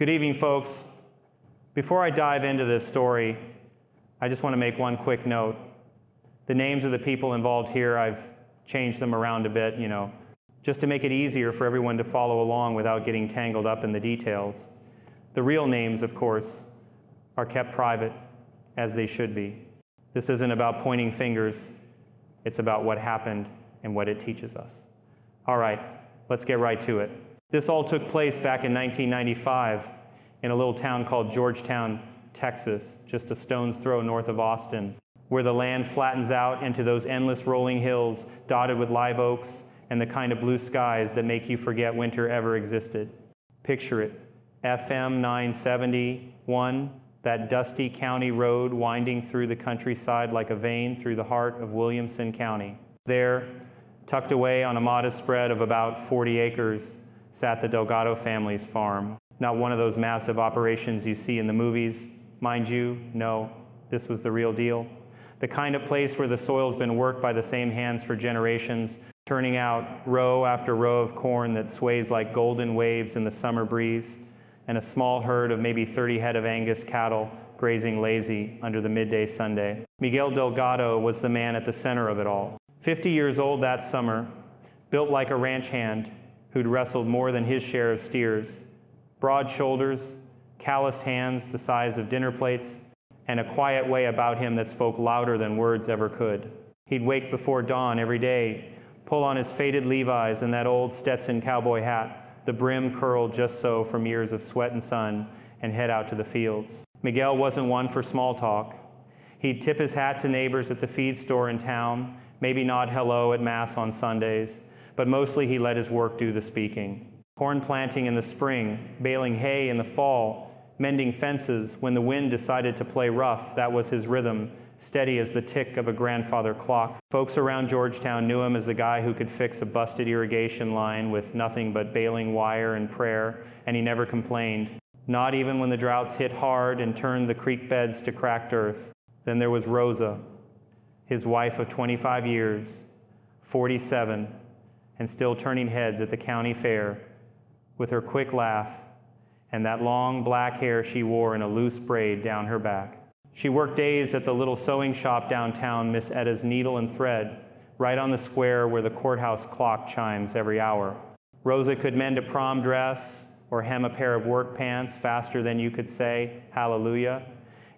Good evening, folks. Before I dive into this story, I just want to make one quick note. The names of the people involved here, I've changed them around a bit, just to make it easier for everyone to follow along without getting tangled up in the details. The real names, of course, are kept private, as they should be. This isn't about pointing fingers. It's about what happened and what it teaches us. All right, let's get right to it. This all took place back in 1995 in a little town called Georgetown, Texas, just a stone's throw north of Austin, where the land flattens out into those endless rolling hills dotted with live oaks and the kind of blue skies that make you forget winter ever existed. Picture it, FM 971, that dusty county road winding through the countryside like a vein through the heart of Williamson County. There, tucked away on a modest spread of about 40 acres, sat the Delgado family's farm. Not one of those massive operations you see in the movies. Mind you, no, this was the real deal. The kind of place where the soil's been worked by the same hands for generations, turning out row after row of corn that sways like golden waves in the summer breeze, and a small herd of maybe 30 head of Angus cattle grazing lazy under the midday Sunday. Miguel Delgado was the man at the center of it all. 50 years old that summer, built like a ranch hand who'd wrestled more than his share of steers. Broad shoulders, calloused hands the size of dinner plates, and a quiet way about him that spoke louder than words ever could. He'd wake before dawn every day, pull on his faded Levi's and that old Stetson cowboy hat, the brim curled just so from years of sweat and sun, and head out to the fields. Miguel wasn't one for small talk. He'd tip his hat to neighbors at the feed store in town, maybe nod hello at Mass on Sundays, but mostly he let his work do the speaking. Corn planting in the spring, baling hay in the fall, mending fences when the wind decided to play rough, that was his rhythm, steady as the tick of a grandfather clock. Folks around Georgetown knew him as the guy who could fix a busted irrigation line with nothing but baling wire and prayer, and he never complained. Not even when the droughts hit hard and turned the creek beds to cracked earth. Then there was Rosa, his wife of 25 years, 47, and still turning heads at the county fair, with her quick laugh and that long black hair she wore in a loose braid down her back. She worked days at the little sewing shop downtown, Miss Etta's Needle and Thread, right on the square where the courthouse clock chimes every hour. Rosa could mend a prom dress or hem a pair of work pants faster than you could say hallelujah,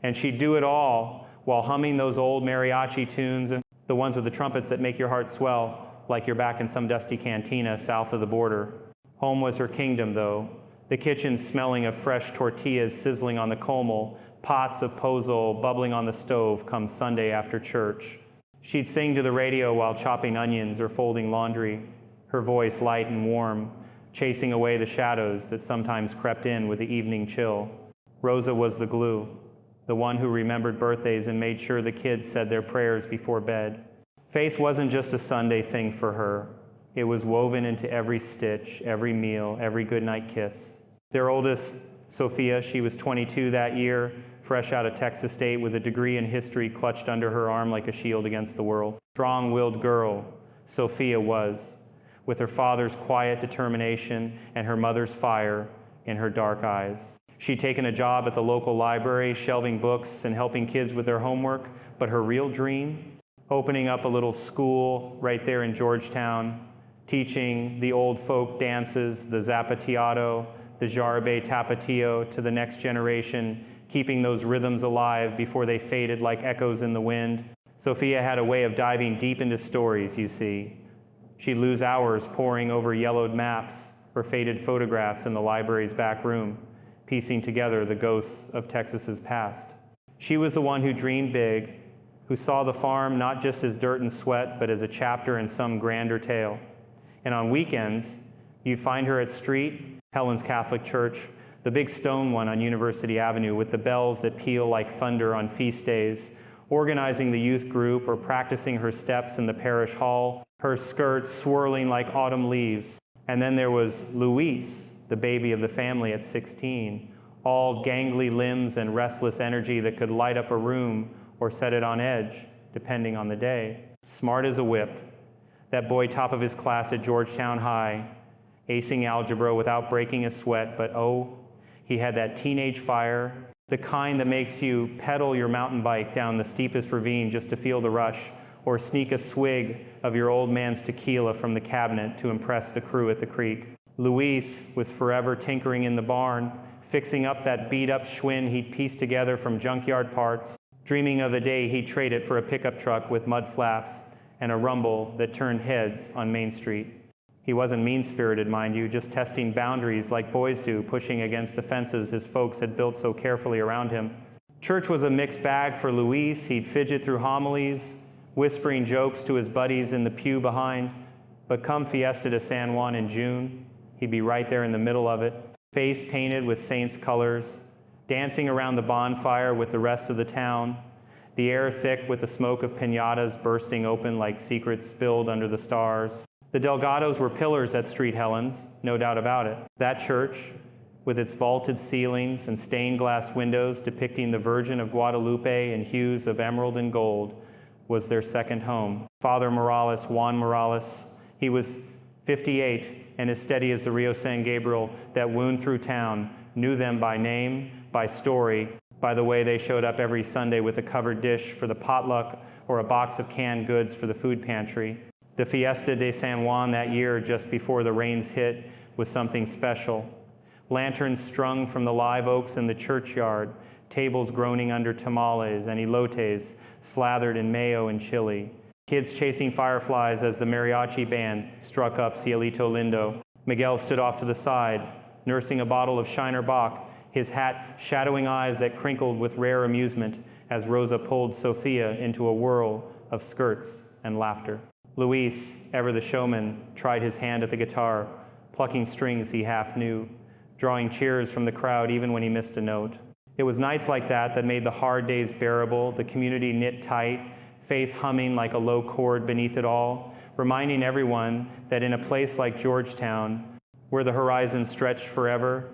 and she'd do it all while humming those old mariachi tunes, the ones with the trumpets that make your heart swell, like you're back in some dusty cantina south of the border. Home was her kingdom, though, the kitchen smelling of fresh tortillas sizzling on the comal, pots of pozole bubbling on the stove come Sunday after church. She'd sing to the radio while chopping onions or folding laundry, her voice light and warm, chasing away the shadows that sometimes crept in with the evening chill. Rosa was the glue, the one who remembered birthdays and made sure the kids said their prayers before bed. Faith wasn't just a Sunday thing for her. It was woven into every stitch, every meal, every goodnight kiss. Their oldest, Sophia, she was 22 that year, fresh out of Texas State with a degree in history clutched under her arm like a shield against the world. Strong-willed girl, Sophia was, with her father's quiet determination and her mother's fire in her dark eyes. She'd taken a job at the local library, shelving books and helping kids with their homework, but her real dream, opening up a little school right there in Georgetown, teaching the old folk dances, the zapateado, the jarabe tapatio to the next generation, keeping those rhythms alive before they faded like echoes in the wind. Sophia had a way of diving deep into stories, you see. She'd lose hours poring over yellowed maps or faded photographs in the library's back room, piecing together the ghosts of Texas's past. She was the one who dreamed big, who saw the farm not just as dirt and sweat, but as a chapter in some grander tale. And on weekends, you'd find her at Street, Helen's Catholic Church, the big stone one on University Avenue with the bells that peal like thunder on feast days, organizing the youth group or practicing her steps in the parish hall, her skirts swirling like autumn leaves. And then there was Luis, the baby of the family at 16, all gangly limbs and restless energy that could light up a room or set it on edge, depending on the day. Smart as a whip. That boy top of his class at Georgetown High, acing algebra without breaking a sweat, but oh, he He had that teenage fire, the kind that makes you pedal your mountain bike down the steepest ravine just to feel the rush, or sneak a swig of your old man's tequila from the cabinet to impress the crew at the creek. Luis was forever tinkering in the barn, fixing up that beat-up Schwinn he'd pieced together from junkyard parts, dreaming of the day he'd trade it for a pickup truck with mud flaps and a rumble that turned heads on Main Street. He wasn't mean-spirited, mind you, just testing boundaries like boys do, pushing against the fences his folks had built so carefully around him. Church was a mixed bag for Luis. He'd fidget through homilies, whispering jokes to his buddies in the pew behind. But come Fiesta de San Juan in June, he'd be right there in the middle of it, face painted with saints' colors, dancing around the bonfire with the rest of the town, the air thick with the smoke of piñatas bursting open like secrets spilled under the stars. The Delgados were pillars at Street Helens, no doubt about it. That church, with its vaulted ceilings and stained glass windows depicting the Virgin of Guadalupe in hues of emerald and gold, was their second home. Father Morales, Juan Morales, he was 58 and as steady as the Rio San Gabriel that wound through town, knew them by name, by story, by the way they showed up every Sunday with a covered dish for the potluck or a box of canned goods for the food pantry. The Fiesta de San Juan that year, just before the rains hit, was something special. Lanterns strung from the live oaks in the churchyard, tables groaning under tamales and elotes slathered in mayo and chili. Kids chasing fireflies as the mariachi band struck up Cielito Lindo. Miguel stood off to the side, nursing a bottle of Shiner Bock, his hat shadowing eyes that crinkled with rare amusement as Rosa pulled Sophia into a whirl of skirts and laughter. Luis, ever the showman, tried his hand at the guitar, plucking strings he half knew, drawing cheers from the crowd even when he missed a note. It was nights like that that made the hard days bearable, the community knit tight, faith humming like a low chord beneath it all, reminding everyone that in a place like Georgetown, where the horizon stretched forever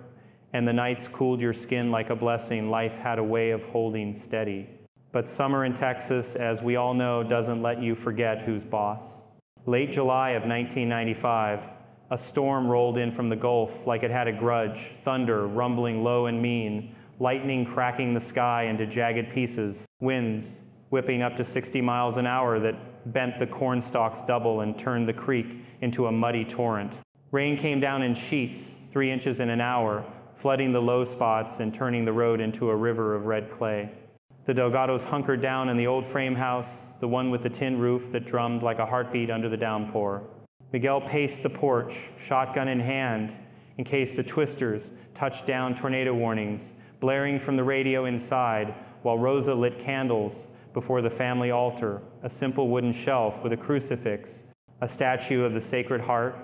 and the nights cooled your skin like a blessing, life had a way of holding steady. But summer in Texas, as we all know, doesn't let you forget who's boss. Late July of 1995, a storm rolled in from the Gulf like it had a grudge, thunder rumbling low and mean, lightning cracking the sky into jagged pieces, winds whipping up to 60 miles an hour that bent the corn stalks double and turned the creek into a muddy torrent. Rain came down in sheets, 3 inches in an hour, flooding the low spots and turning the road into a river of red clay. The Delgados hunkered down in the old frame house, the one with the tin roof that drummed like a heartbeat under the downpour. Miguel paced the porch, shotgun in hand, in case the twisters touched down tornado warnings, blaring from the radio inside, while Rosa lit candles before the family altar, a simple wooden shelf with a crucifix, a statue of the Sacred Heart,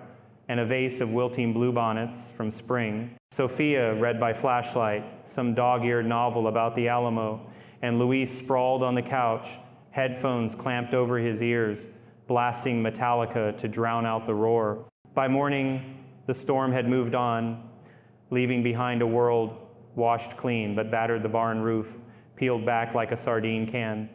and a vase of wilting bluebonnets from spring. Sophia read by flashlight some dog-eared novel about the Alamo, and Luis sprawled on the couch, headphones clamped over his ears, blasting Metallica to drown out the roar. By morning, the storm had moved on, leaving behind a world washed clean but battered the barn roof, peeled back like a sardine can,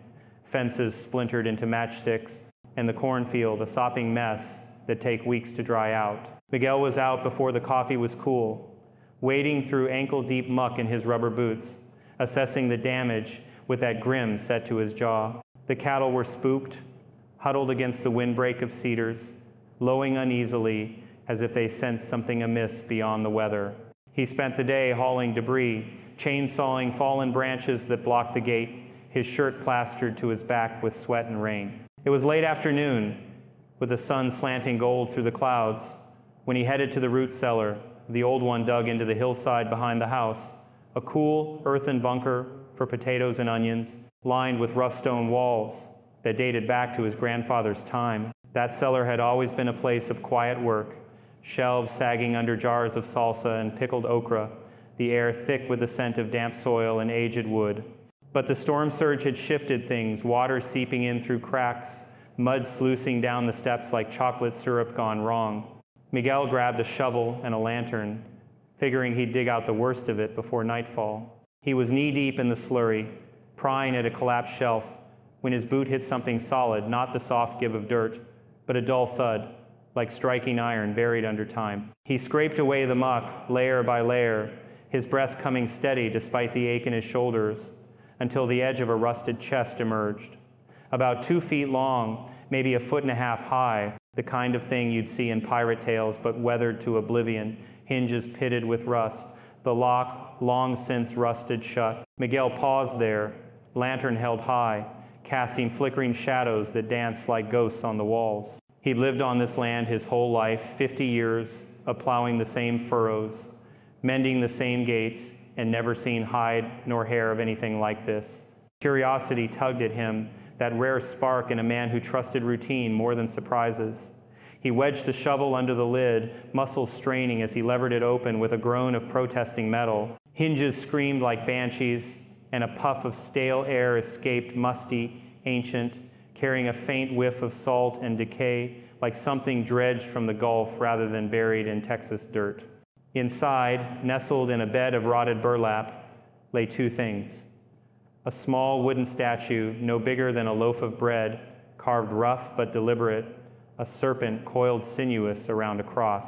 fences splintered into matchsticks, and the cornfield a sopping mess that take weeks to dry out. Miguel was out before the coffee was cool, wading through ankle-deep muck in his rubber boots, assessing the damage with that grin set to his jaw. The cattle were spooked, huddled against the windbreak of cedars, lowing uneasily as if they sensed something amiss beyond the weather. He spent the day hauling debris, chainsawing fallen branches that blocked the gate, his shirt plastered to his back with sweat and rain. It was late afternoon, with the sun slanting gold through the clouds, when he headed to the root cellar, the old one dug into the hillside behind the house, a cool earthen bunker for potatoes and onions, lined with rough stone walls that dated back to his grandfather's time. That cellar had always been a place of quiet work, shelves sagging under jars of salsa and pickled okra, the air thick with the scent of damp soil and aged wood. But the storm surge had shifted things, water seeping in through cracks, mud sluicing down the steps like chocolate syrup gone wrong. Miguel grabbed a shovel and a lantern, figuring he'd dig out the worst of it before nightfall. He was knee-deep in the slurry, prying at a collapsed shelf, when his boot hit something solid, not the soft give of dirt, but a dull thud, like striking iron buried under time. He scraped away the muck, layer by layer, his breath coming steady despite the ache in his shoulders, until the edge of a rusted chest emerged. About 2 feet long, maybe 1.5 feet high, the kind of thing you'd see in pirate tales but weathered to oblivion, hinges pitted with rust, the lock long since rusted shut. Miguel paused there, lantern held high, casting flickering shadows that danced like ghosts on the walls. He'd lived on this land his whole life, 50 years of plowing the same furrows, mending the same gates, and never seen hide nor hair of anything like this. Curiosity tugged at him, that rare spark in a man who trusted routine more than surprises. He wedged the shovel under the lid, muscles straining as he levered it open with a groan of protesting metal. Hinges screamed like banshees, and a puff of stale air escaped, musty, ancient, carrying a faint whiff of salt and decay, like something dredged from the Gulf rather than buried in Texas dirt. Inside, nestled in a bed of rotted burlap, lay 2 things. A small wooden statue, no bigger than a loaf of bread, carved rough but deliberate, a serpent coiled sinuous around a cross.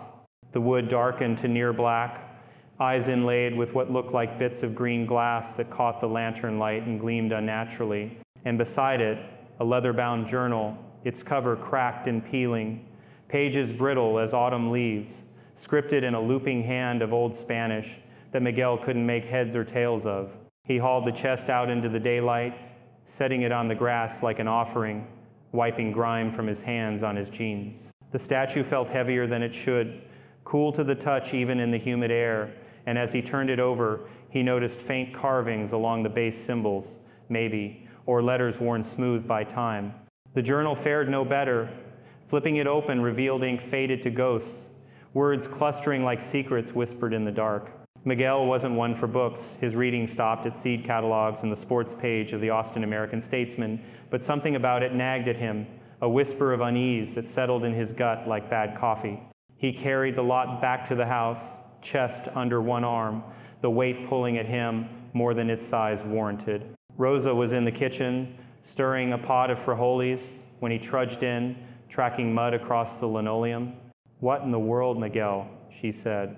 The wood darkened to near black, eyes inlaid with what looked like bits of green glass that caught the lantern light and gleamed unnaturally. And beside it, a leather-bound journal, its cover cracked and peeling, pages brittle as autumn leaves, scripted in a looping hand of Old Spanish that Miguel couldn't make heads or tails of. He hauled the chest out into the daylight, setting it on the grass like an offering, wiping grime from his hands on his jeans. The statue felt heavier than it should, cool to the touch even in the humid air, and as he turned it over, he noticed faint carvings along the base symbols, maybe, or letters worn smooth by time. The journal fared no better. Flipping it open revealed ink faded to ghosts, words clustering like secrets whispered in the dark. Miguel wasn't one for books. His reading stopped at seed catalogs and the sports page of the Austin American-Statesman, but something about it nagged at him, a whisper of unease that settled in his gut like bad coffee. He carried the lot back to the house, chest under one arm, the weight pulling at him more than its size warranted. Rosa was in the kitchen, stirring a pot of frijoles when he trudged in, tracking mud across the linoleum. "What in the world, Miguel?" she said,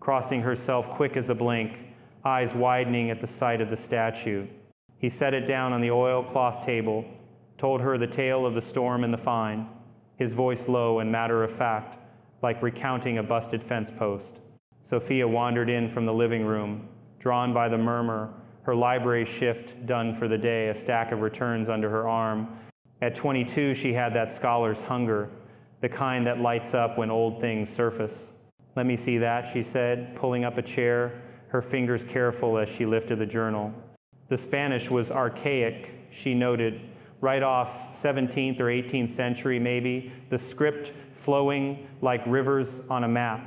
crossing herself quick as a blink, eyes widening at the sight of the statue. He set it down on the oilcloth table, told her the tale of the storm and the fine, his voice low and matter-of-fact, like recounting a busted fence post. Sophia wandered in from the living room, drawn by the murmur, her library shift done for the day, a stack of returns under her arm. At 22, she had that scholar's hunger, the kind that lights up when old things surface. "Let me see that," she said, pulling up a chair, her fingers careful as she lifted the journal. The Spanish was archaic, she noted, right off 17th or 18th century maybe, the script flowing like rivers on a map.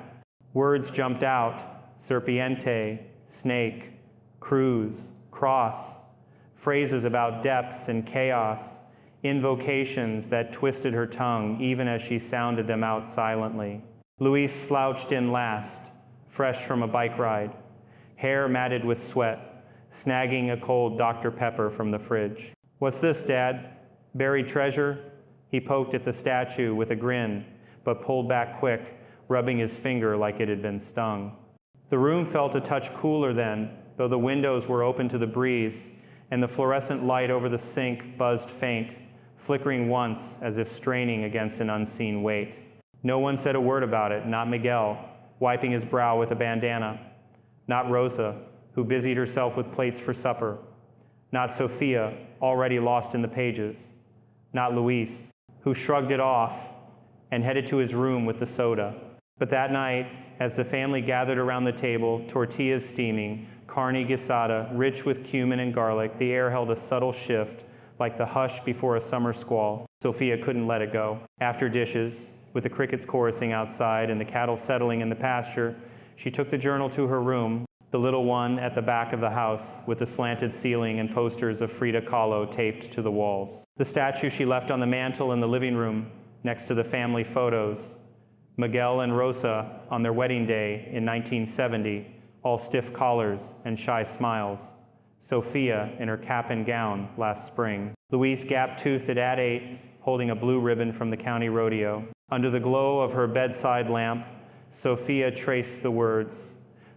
Words jumped out: serpiente, snake, cruz, cross, phrases about depths and chaos, invocations that twisted her tongue even as she sounded them out silently. Luis slouched in last, fresh from a bike ride, hair matted with sweat, snagging a cold Dr. Pepper from the fridge. "What's this, Dad? Buried treasure?" He poked at the statue with a grin, but pulled back quick, rubbing his finger like it had been stung. The room felt a touch cooler then, though the windows were open to the breeze, and the fluorescent light over the sink buzzed faint, flickering once as if straining against an unseen weight. No one said a word about it, not Miguel, wiping his brow with a bandana, not Rosa, who busied herself with plates for supper, not Sophia, already lost in the pages, not Luis, who shrugged it off and headed to his room with the soda. But that night, as the family gathered around the table, tortillas steaming, carne guisada, rich with cumin and garlic, the air held a subtle shift, like the hush before a summer squall. Sophia couldn't let it go. After dishes, with the crickets chorusing outside and the cattle settling in the pasture, she took the journal to her room, the little one at the back of the house, with the slanted ceiling and posters of Frida Kahlo taped to the walls. The statue she left on the mantel in the living room, next to the family photos. Miguel and Rosa on their wedding day in 1970, all stiff collars and shy smiles. Sophia in her cap and gown last spring. Luis gap-toothed at 8, holding a blue ribbon from the county rodeo. Under the glow of her bedside lamp, Sophia traced the words.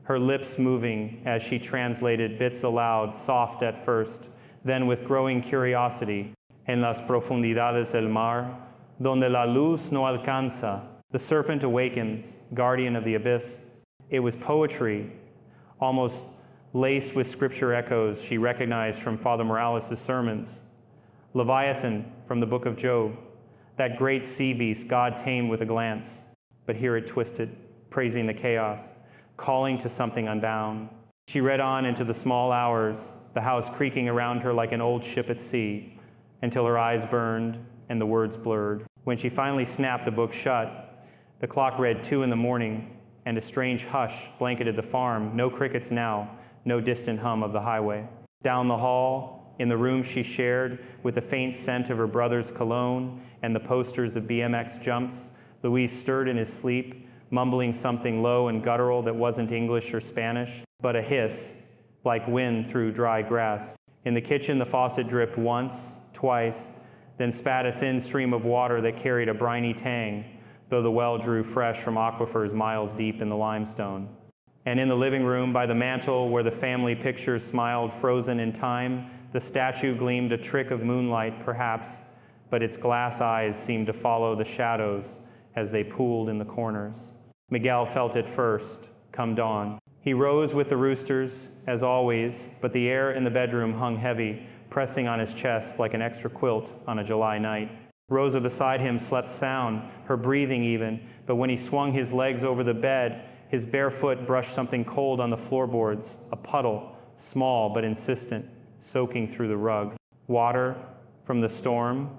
her lips moving as she translated bits aloud, soft at first, then with growing curiosity. En las profundidades del mar, donde la luz no alcanza, the serpent awakens, guardian of the abyss. It was poetry, almost laced with scripture echoes she recognized from Father Morales' sermons. Leviathan from the book of Job, that great sea beast God tamed with a glance, but here it twisted, praising the chaos, calling to something unbound. She read on into the small hours, the house creaking around her like an old ship at sea, until her eyes burned and the words blurred. When she finally snapped the book shut, the clock read 2 a.m, and a strange hush blanketed the farm. No crickets now, no distant hum of the highway. Down the hall, in the room she shared, with the faint scent of her brother's cologne and the posters of BMX jumps, Luis stirred in his sleep, mumbling something low and guttural that wasn't English or Spanish, but a hiss, like wind through dry grass. In the kitchen, the faucet dripped once, twice, then spat a thin stream of water that carried a briny tang, though the well drew fresh from aquifers miles deep in the limestone. And in the living room, by the mantel where the family pictures smiled frozen in time, the statue gleamed a trick of moonlight, perhaps, but its glass eyes seemed to follow the shadows as they pooled in the corners. Miguel felt it first, come dawn. He rose with the roosters, as always, but the air in the bedroom hung heavy, pressing on his chest like an extra quilt on a July night. Rosa beside him slept sound, her breathing even, but when he swung his legs over the bed, his bare foot brushed something cold on the floorboards, a puddle, small but insistent, soaking through the rug. Water from the storm,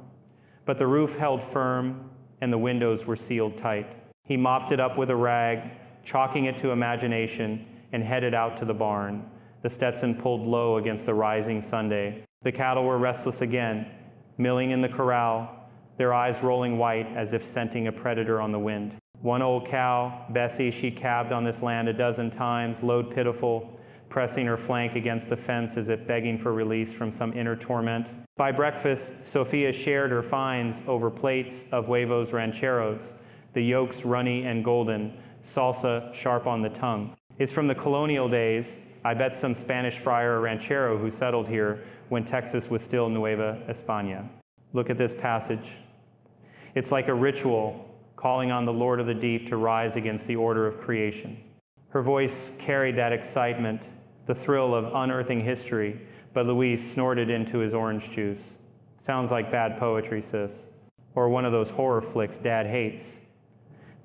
but the roof held firm and the windows were sealed tight. He mopped it up with a rag, chalking it to imagination, and headed out to the barn. The Stetson pulled low against the rising Sunday. The cattle were restless again, milling in the corral, their eyes rolling white as if scenting a predator on the wind. One old cow, Bessie, she calved on this land a dozen times, lowed pitiful, pressing her flank against the fence as if begging for release from some inner torment. By breakfast, Sophia shared her finds over plates of huevos rancheros, the yolks runny and golden, salsa sharp on the tongue. It's from the colonial days. I bet some Spanish friar or ranchero who settled here when Texas was still Nueva España. Look at this passage. It's like a ritual calling on the Lord of the deep to rise against the order of creation. Her voice carried that excitement, the thrill of unearthing history, but Luis snorted into his orange juice. Sounds like bad poetry, sis. Or one of those horror flicks Dad hates.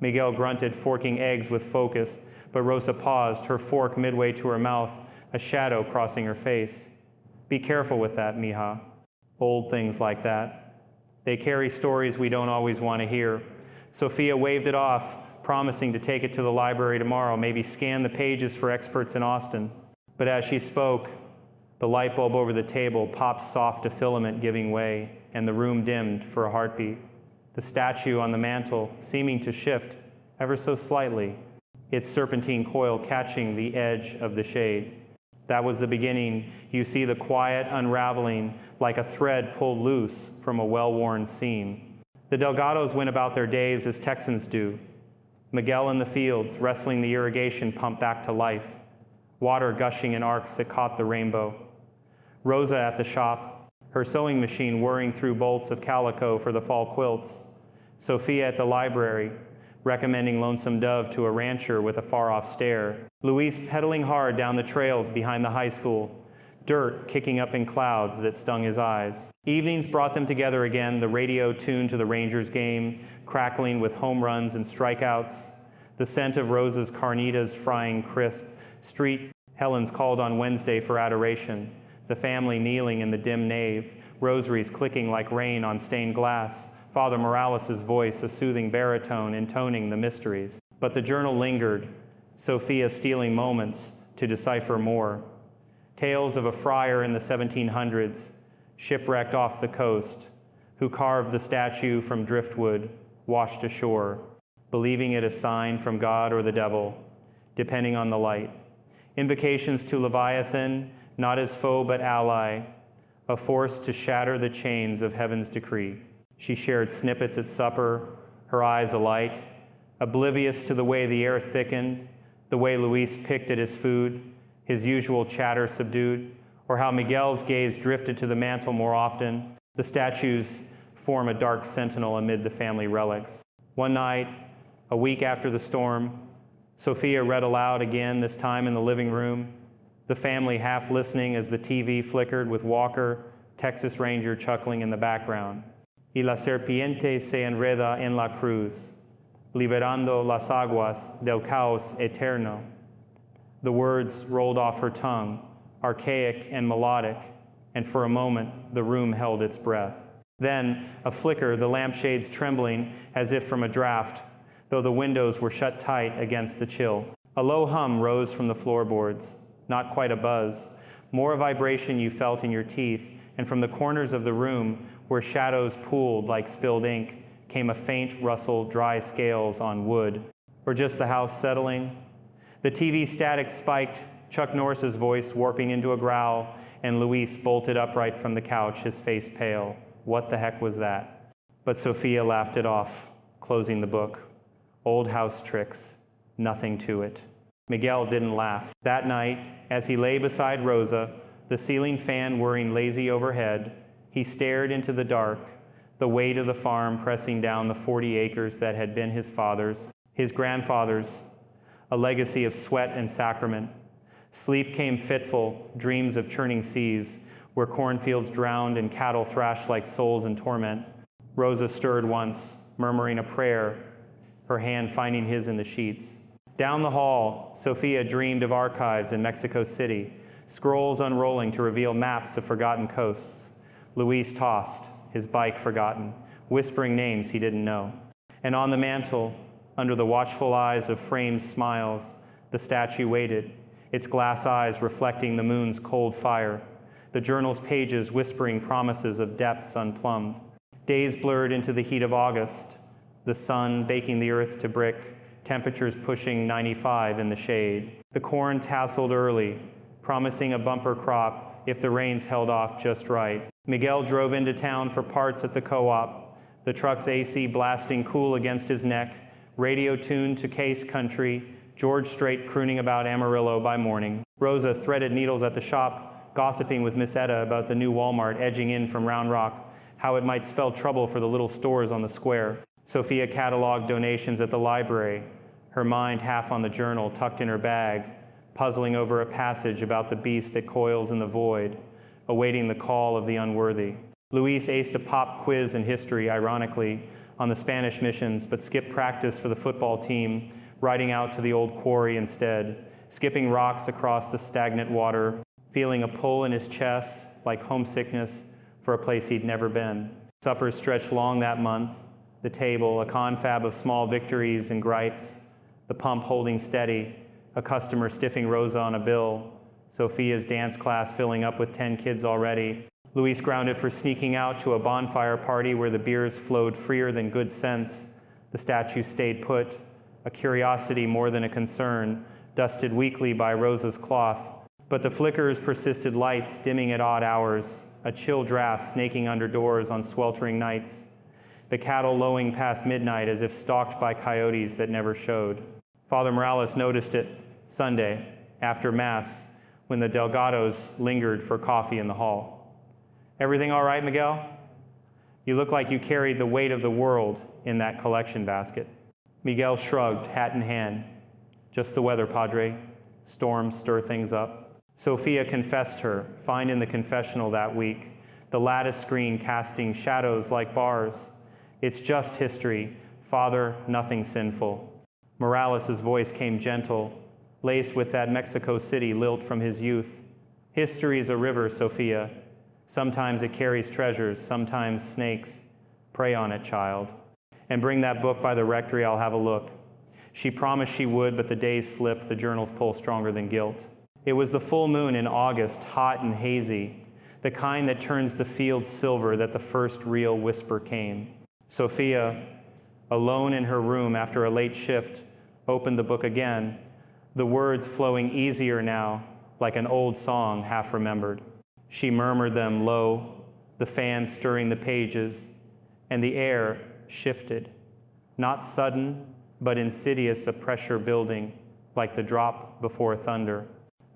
Miguel grunted, forking eggs with focus, but Rosa paused, her fork midway to her mouth, a shadow crossing her face. Be careful with that, mija. Old things like that. They carry stories we don't always want to hear. Sophia waved it off, promising to take it to the library tomorrow, maybe scan the pages for experts in Austin. But as she spoke, the light bulb over the table popped soft, a filament giving way, and the room dimmed for a heartbeat. The statue on the mantel seeming to shift ever so slightly, its serpentine coil catching the edge of the shade. That was the beginning. You see the quiet unraveling like a thread pulled loose from a well-worn seam. The Delgados went about their days as Texans do. Miguel in the fields, wrestling the irrigation pump back to life, water gushing in arcs that caught the rainbow. Rosa at the shop, her sewing machine whirring through bolts of calico for the fall quilts. Sophia at the library, recommending Lonesome Dove to a rancher with a far-off stare. Luis pedaling hard down the trails behind the high school, dirt kicking up in clouds that stung his eyes. Evenings brought them together again, the radio tuned to the Rangers game, crackling with home runs and strikeouts, the scent of Rosa's carnitas frying crisp, street Helens called on Wednesday for adoration, the family kneeling in the dim nave, rosaries clicking like rain on stained glass, Father Morales' voice a soothing baritone intoning the mysteries. But the journal lingered, Sophia stealing moments to decipher more. Tales of a friar in the 1700s, shipwrecked off the coast, who carved the statue from driftwood, washed ashore, believing it a sign from God or the devil, depending on the light. Invocations to Leviathan, not as foe but ally, a force to shatter the chains of heaven's decree. She shared snippets at supper, her eyes alight, oblivious to the way the air thickened, the way Luis picked at his food, his usual chatter subdued, or how Miguel's gaze drifted to the mantel more often. The statues form a dark sentinel amid the family relics. One night, a week after the storm, Sophia read aloud again, this time in the living room, the family half listening as the TV flickered with Walker, Texas Ranger, chuckling in the background. Y la serpiente se enreda en la cruz, liberando las aguas del caos eterno. The words rolled off her tongue, archaic and melodic, and for a moment the room held its breath. Then, a flicker, the lampshades trembling as if from a draft, though the windows were shut tight against the chill. A low hum rose from the floorboards, not quite a buzz, more vibration you felt in your teeth, and from the corners of the room, where shadows pooled like spilled ink, came a faint rustle, dry scales on wood. Or just the house settling? The TV static spiked, Chuck Norris's voice warping into a growl, and Luis bolted upright from the couch, his face pale. What the heck was that? But Sophia laughed it off, closing the book. Old house tricks, nothing to it. Miguel didn't laugh. That night, as he lay beside Rosa, the ceiling fan whirring lazy overhead, he stared into the dark, the weight of the farm pressing down the 40 acres that had been his father's, his grandfather's, a legacy of sweat and sacrament. Sleep came fitful, dreams of churning seas, where cornfields drowned and cattle thrashed like souls in torment. Rosa stirred once, murmuring a prayer, her hand finding his in the sheets. Down the hall, Sophia dreamed of archives in Mexico City, scrolls unrolling to reveal maps of forgotten coasts. Luis tossed, his bike forgotten, whispering names he didn't know. And on the mantel, under the watchful eyes of framed smiles, the statue waited, its glass eyes reflecting the moon's cold fire, the journal's pages whispering promises of depths unplumbed. Days blurred into the heat of August, the sun baking the earth to brick, temperatures pushing 95 in the shade. The corn tasseled early, promising a bumper crop if the rains held off just right. Miguel drove into town for parts at the co-op, the truck's AC blasting cool against his neck, radio tuned to Case Country, George Strait crooning about Amarillo by morning. Rosa threaded needles at the shop, gossiping with Miss Etta about the new Walmart edging in from Round Rock, how it might spell trouble for the little stores on the square. Sophia cataloged donations at the library, her mind half on the journal tucked in her bag, puzzling over a passage about the beast that coils in the void, awaiting the call of the unworthy. Luis aced a pop quiz in history, ironically, on the Spanish missions, but skipped practice for the football team, riding out to the old quarry instead, skipping rocks across the stagnant water, feeling a pull in his chest like homesickness for a place he'd never been. Suppers stretched long that month, the table, a confab of small victories and gripes, the pump holding steady, a customer stiffing Rosa on a bill, Sophia's dance class filling up with 10 kids already. Luis grounded for sneaking out to a bonfire party where the beers flowed freer than good sense. The statue stayed put, a curiosity more than a concern, dusted weakly by Rosa's cloth. But the flickers persisted, lights dimming at odd hours, a chill draft snaking under doors on sweltering nights, the cattle lowing past midnight as if stalked by coyotes that never showed. Father Morales noticed it Sunday, after Mass, when the Delgados lingered for coffee in the hall. "Everything all right, Miguel? You look like you carried the weight of the world in that collection basket." Miguel shrugged, hat in hand. "Just the weather, Padre. Storms stir things up." Sophia confessed her, fine in the confessional that week, the lattice screen casting shadows like bars. "It's just history. Father, nothing sinful." Morales' voice came gentle, laced with that Mexico City lilt from his youth. "History is a river, Sophia. Sometimes it carries treasures, sometimes snakes. Pray on it, child. And bring that book by the rectory, I'll have a look." She promised she would, but the days slipped, the journal's pull stronger than guilt. It was the full moon in August, hot and hazy, the kind that turns the fields silver that the first real whisper came. Sophia, alone in her room after a late shift, opened the book again, the words flowing easier now, like an old song half remembered. She murmured them low, the fan stirring the pages, and the air shifted. Not sudden, but insidious, a pressure building, like the drop before thunder.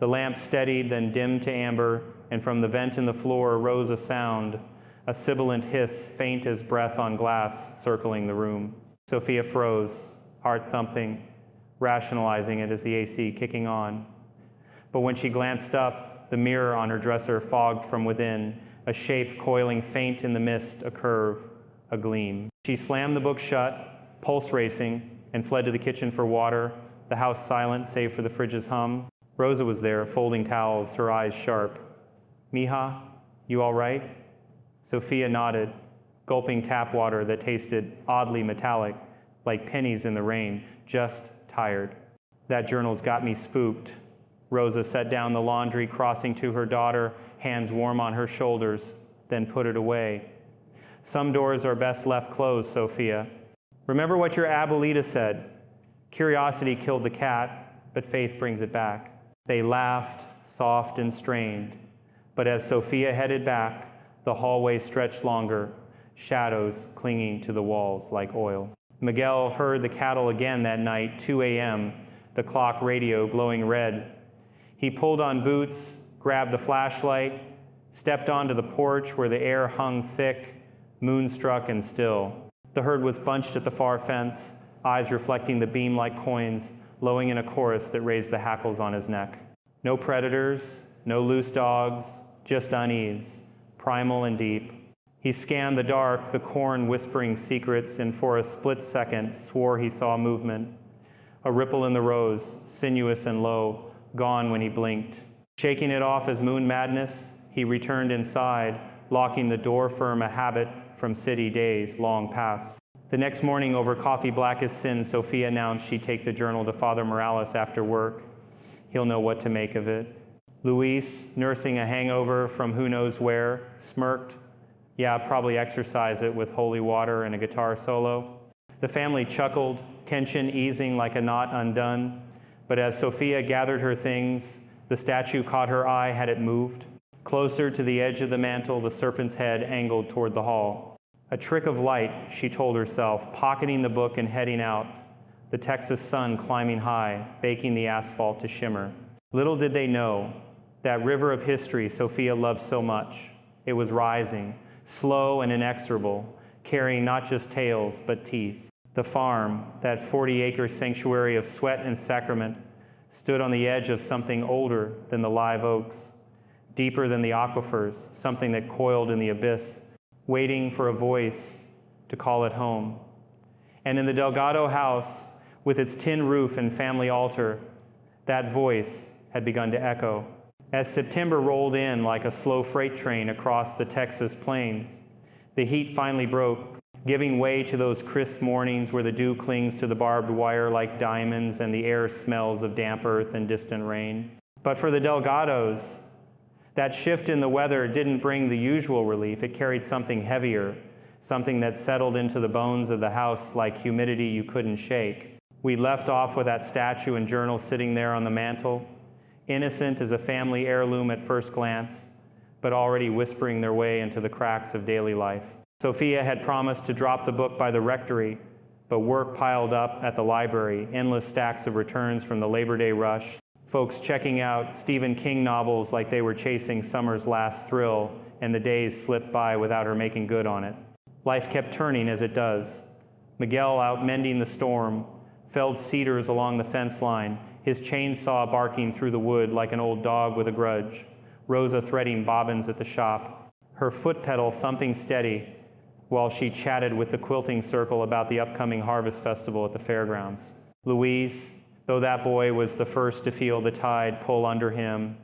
The lamp steadied, then dimmed to amber, and from the vent in the floor rose a sound, a sibilant hiss, faint as breath on glass, circling the room. Sophia froze, heart thumping, rationalizing it as the AC kicking on. But when she glanced up, the mirror on her dresser fogged from within, a shape coiling faint in the mist, a curve, a gleam. She slammed the book shut, pulse racing, and fled to the kitchen for water, the house silent save for the fridge's hum. Rosa was there, folding towels, her eyes sharp. "Mija, you all right?" Sophia nodded, gulping tap water that tasted oddly metallic, like pennies in the rain, just tired. "That journal's got me spooked." Rosa set down the laundry, crossing to her daughter, hands warm on her shoulders, then put it away. "Some doors are best left closed, Sophia. Remember what your abuelita said. Curiosity killed the cat, but faith brings it back." They laughed, soft and strained. But as Sophia headed back, the hallway stretched longer, shadows clinging to the walls like oil. Miguel heard the cattle again that night, 2 a.m., the clock radio glowing red. He pulled on boots, grabbed the flashlight, stepped onto the porch where the air hung thick, moonstruck and still. The herd was bunched at the far fence, eyes reflecting the beam like coins, lowing in a chorus that raised the hackles on his neck. No predators, no loose dogs, just unease, primal and deep. He scanned the dark, the corn whispering secrets, and for a split second swore he saw movement. A ripple in the rows, sinuous and low, gone when he blinked. Shaking it off as moon madness, he returned inside, locking the door firm, a habit from city days long past. The next morning, over coffee black as sin, Sophia announced she'd take the journal to Father Morales after work. He'll know what to make of it. Luis, nursing a hangover from who knows where, smirked. "Yeah, probably exorcise it with holy water and a guitar solo." The family chuckled, tension easing like a knot undone. But as Sophia gathered her things, the statue caught her eye. Had it moved? Closer to the edge of the mantel, the serpent's head angled toward the hall. A trick of light, she told herself, pocketing the book and heading out, the Texas sun climbing high, baking the asphalt to shimmer. Little did they know, that river of history Sophia loved so much, it was rising, slow and inexorable, carrying not just tales, but teeth. The farm, that 40-acre sanctuary of sweat and sacrament, stood on the edge of something older than the live oaks, deeper than the aquifers, something that coiled in the abyss, waiting for a voice to call it home. And in the Delgado house, with its tin roof and family altar, that voice had begun to echo. As September rolled in like a slow freight train across the Texas plains, the heat finally broke, giving way to those crisp mornings where the dew clings to the barbed wire like diamonds and the air smells of damp earth and distant rain. But for the Delgados, that shift in the weather didn't bring the usual relief. It carried something heavier, something that settled into the bones of the house like humidity you couldn't shake. We left off with that statue and journal sitting there on the mantel, innocent as a family heirloom at first glance, but already whispering their way into the cracks of daily life. Sophia had promised to drop the book by the rectory, but work piled up at the library, endless stacks of returns from the Labor Day rush, folks checking out Stephen King novels like they were chasing summer's last thrill, and the days slipped by without her making good on it. Life kept turning as it does. Miguel out mending the storm, felled cedars along the fence line, his chainsaw barking through the wood like an old dog with a grudge. Rosa threading bobbins at the shop, her foot pedal thumping steady while she chatted with the quilting circle about the upcoming harvest festival at the fairgrounds. Luis, though that boy was the first to feel the tide pull under him,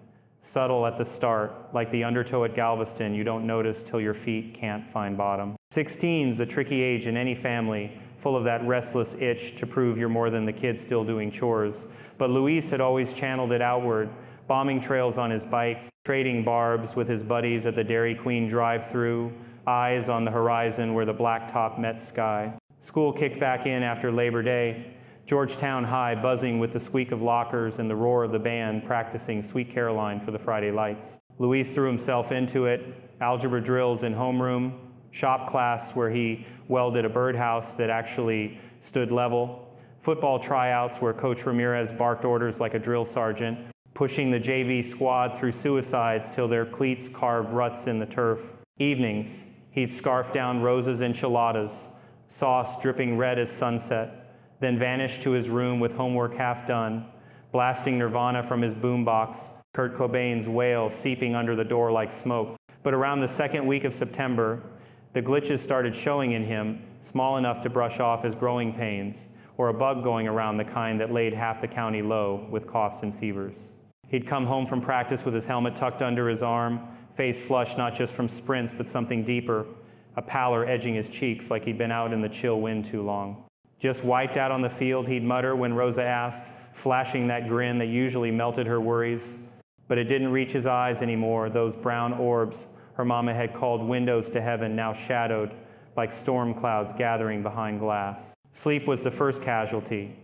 subtle at the start, like the undertow at Galveston you don't notice till your feet can't find bottom. 16's the tricky age in any family, full of that restless itch to prove you're more than the kid still doing chores. But Luis had always channeled it outward, bombing trails on his bike, trading barbs with his buddies at the Dairy Queen drive-thru, eyes on the horizon where the blacktop met sky. School kicked back in after Labor Day, Georgetown High buzzing with the squeak of lockers and the roar of the band practicing Sweet Caroline for the Friday lights. Luis threw himself into it, algebra drills in homeroom, shop class where he welded a birdhouse that actually stood level, Football tryouts where Coach Ramirez barked orders like a drill sergeant, pushing the JV squad through suicides till their cleats carved ruts in the turf. Evenings, he'd scarf down Rosa's enchiladas, sauce dripping red as sunset, then vanish to his room with homework half done, blasting Nirvana from his boombox, Kurt Cobain's wail seeping under the door like smoke. But around the second week of September, the glitches started showing in him, small enough to brush off his growing pains, or a bug going around the kind that laid half the county low with coughs and fevers. He'd come home from practice with his helmet tucked under his arm, face flushed not just from sprints but something deeper, a pallor edging his cheeks like he'd been out in the chill wind too long. Just wiped out on the field, he'd mutter when Rosa asked, flashing that grin that usually melted her worries. But it didn't reach his eyes anymore, those brown orbs her mama had called windows to heaven, now shadowed like storm clouds gathering behind glass. Sleep was the first casualty.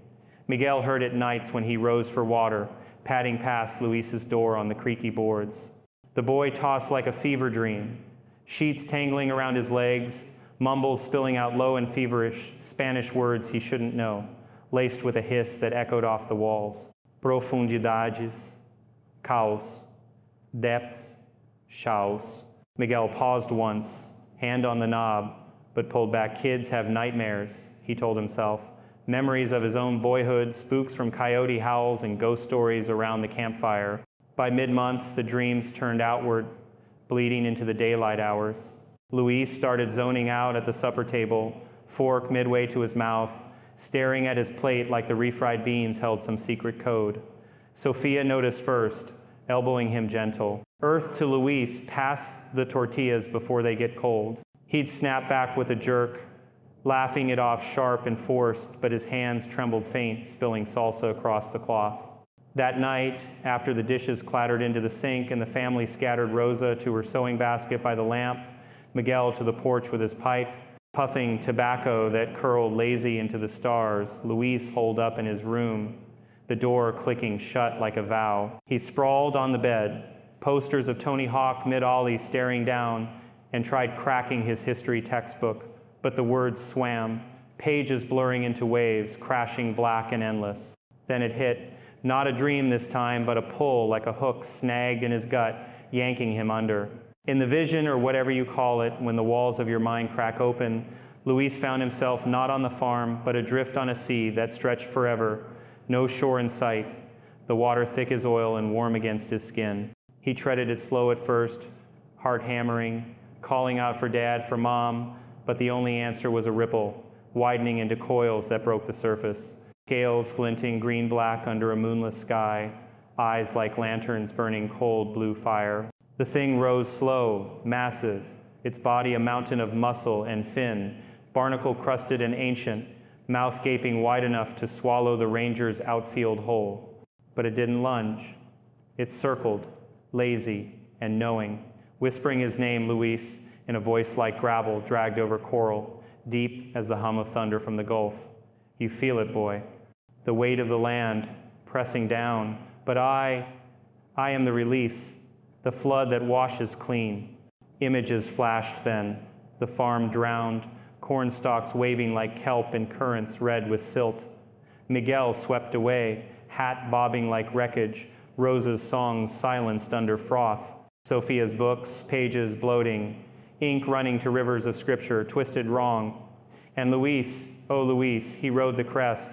Miguel heard it nights when he rose for water, padding past Luis's door on the creaky boards. The boy tossed like a fever dream, sheets tangling around his legs, mumbles spilling out low and feverish Spanish words he shouldn't know, laced with a hiss that echoed off the walls. Profundidades, caos, depths, chaos. Miguel paused once, hand on the knob, but pulled back. Kids have nightmares, he told himself. Memories of his own boyhood, spooks from coyote howls and ghost stories around the campfire. By mid-month, the dreams turned outward, bleeding into the daylight hours. Luis started zoning out at the supper table, fork midway to his mouth, staring at his plate like the refried beans held some secret code. Sophia noticed first, elbowing him gentle. Earth to Luis, pass the tortillas before they get cold. He'd snap back with a jerk, laughing it off sharp and forced, but his hands trembled faint, spilling salsa across the cloth. That night, after the dishes clattered into the sink and the family scattered Rosa to her sewing basket by the lamp, Miguel to the porch with his pipe, puffing tobacco that curled lazy into the stars, Luis holed up in his room, the door clicking shut like a vow. He sprawled on the bed, posters of Tony Hawk mid-ollie staring down, and tried cracking his history textbook, but the words swam, pages blurring into waves, crashing black and endless. Then it hit, not a dream this time, but a pull like a hook snagged in his gut, yanking him under. In the vision, or whatever you call it, when the walls of your mind crack open, Luis found himself not on the farm, but adrift on a sea that stretched forever, no shore in sight, the water thick as oil and warm against his skin. He treaded it slow at first, heart hammering, calling out for Dad, for Mom, but the only answer was a ripple, widening into coils that broke the surface. Scales glinting green-black under a moonless sky, eyes like lanterns burning cold blue fire. The thing rose slow, massive, its body a mountain of muscle and fin, barnacle-crusted and ancient, mouth gaping wide enough to swallow the ranger's outfield hole. But it didn't lunge. It circled, lazy and knowing, whispering his name, Luis, in a voice like gravel dragged over coral, deep as the hum of thunder from the Gulf. You feel it, boy. The weight of the land pressing down, but I am the release, the flood that washes clean. Images flashed then, the farm drowned, corn stalks waving like kelp in currents red with silt. Miguel swept away, hat bobbing like wreckage, Rosa's songs silenced under froth, Sophia's books, pages bloating, ink running to rivers of scripture, twisted wrong. And Luis, oh Luis, he rode the crest,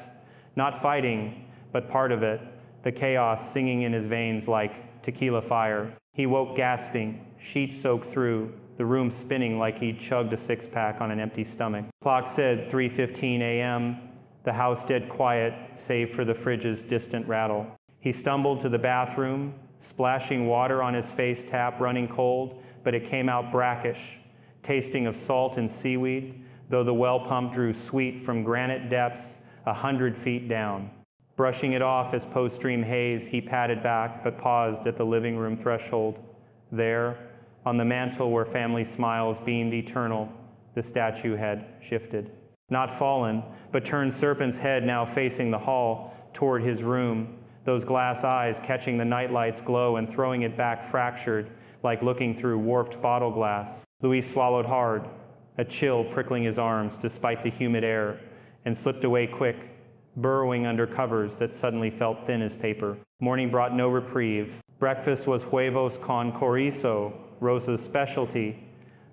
not fighting, but part of it, the chaos singing in his veins like tequila fire. He woke gasping, sheets soaked through, the room spinning like he'd chugged a six-pack on an empty stomach. Clock said 3:15 a.m., the house dead quiet, save for the fridge's distant rattle. He stumbled to the bathroom, splashing water on his face tap running cold, but it came out brackish, tasting of salt and seaweed, though the well pump drew sweet from granite depths 100 feet down. Brushing it off as post-stream haze, he padded back, but paused at the living room threshold. There, on the mantel where family smiles beamed eternal, the statue had shifted. Not fallen, but turned serpent's head now facing the hall toward his room, those glass eyes catching the nightlight's glow and throwing it back fractured, like looking through warped bottle glass. Luis swallowed hard, a chill prickling his arms despite the humid air, and slipped away quick, burrowing under covers that suddenly felt thin as paper. Morning brought no reprieve. Breakfast was huevos con chorizo, Rosa's specialty.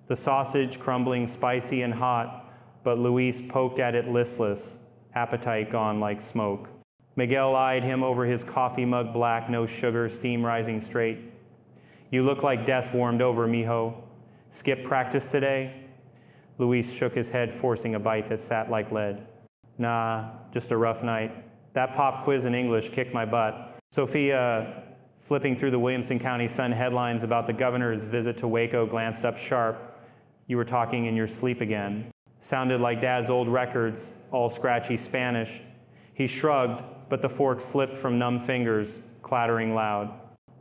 The sausage crumbling spicy and hot, but Luis poked at it listless, appetite gone like smoke. Miguel eyed him over his coffee mug black, no sugar, steam rising straight. You look like death warmed over, mijo. Skip practice today? Luis shook his head, forcing a bite that sat like lead. Nah, just a rough night. That pop quiz in English kicked my butt. Sophia, flipping through the Williamson County Sun headlines about the governor's visit to Waco, glanced up sharp. You were talking in your sleep again. Sounded like Dad's old records, all scratchy Spanish. He shrugged, but the fork slipped from numb fingers, clattering loud.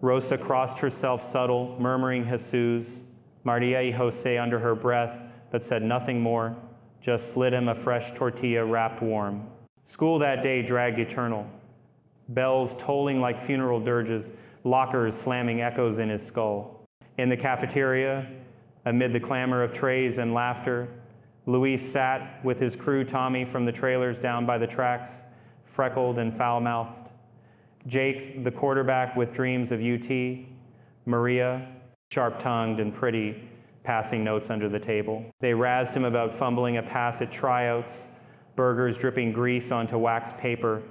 Rosa crossed herself subtle, murmuring Jesus, Maria y Jose under her breath, but said nothing more, just slid him a fresh tortilla wrapped warm. School that day dragged eternal. Bells tolling like funeral dirges, lockers slamming echoes in his skull. In the cafeteria, amid the clamor of trays and laughter, Luis sat with his crew Tommy from the trailers down by the tracks, freckled and foul-mouthed. Jake, the quarterback with dreams of UT. Maria, sharp-tongued and pretty, passing notes under the table. They razzed him about fumbling a pass at tryouts, burgers dripping grease onto wax paper,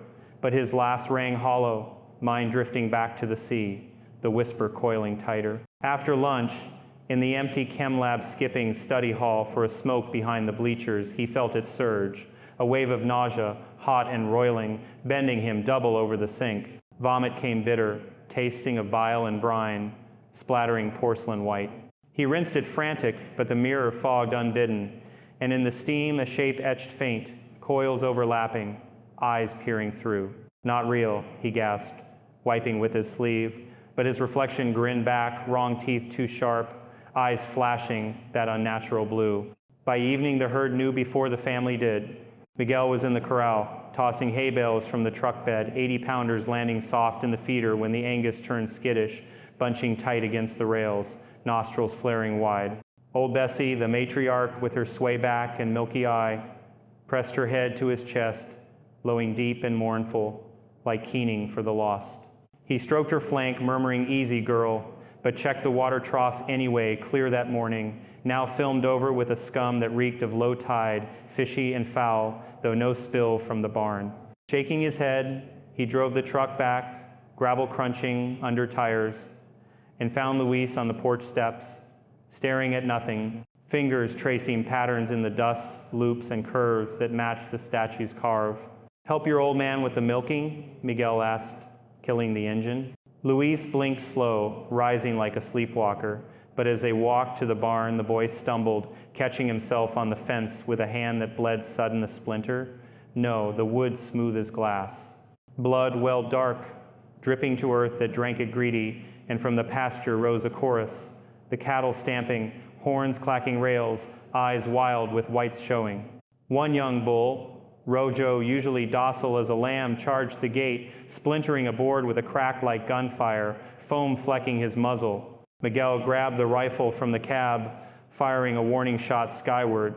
but his laughs rang hollow, mind drifting back to the sea, the whisper coiling tighter. After lunch, in the empty chem lab skipping study hall for a smoke behind the bleachers, he felt it surge, a wave of nausea, hot and roiling, bending him double over the sink. Vomit came bitter, tasting of bile and brine, splattering porcelain white. He rinsed it frantic, but the mirror fogged unbidden, and in the steam a shape etched faint, coils overlapping, eyes peering through. Not real, he gasped, wiping with his sleeve, but his reflection grinned back, wrong teeth too sharp, eyes flashing that unnatural blue. By evening, the herd knew before the family did. Miguel was in the corral, tossing hay bales from the truck bed, 80-pounders landing soft in the feeder when the Angus turned skittish, bunching tight against the rails, nostrils flaring wide. Old Bessie, the matriarch with her sway back and milky eye, pressed her head to his chest, lowing deep and mournful, like keening for the lost. He stroked her flank, murmuring, "Easy, girl," but checked the water trough anyway, clear that morning, now filmed over with a scum that reeked of low tide, fishy and foul, though no spill from the barn. Shaking his head, he drove the truck back, gravel crunching under tires, and found Luis on the porch steps, staring at nothing, fingers tracing patterns in the dust, loops, and curves that matched the statue's carve. "Help your old man with the milking?" Miguel asked, killing the engine. Luis blinked slow, rising like a sleepwalker, but as they walked to the barn, the boy stumbled, catching himself on the fence with a hand that bled sudden a splinter. No, the wood smooth as glass. Blood welled dark, dripping to earth that drank it greedy, and from the pasture rose a chorus, the cattle stamping, horns clacking rails, eyes wild with whites showing. One young bull, Rojo, usually docile as a lamb, charged the gate, splintering a board with a crack like gunfire, foam flecking his muzzle. Miguel grabbed the rifle from the cab, firing a warning shot skyward,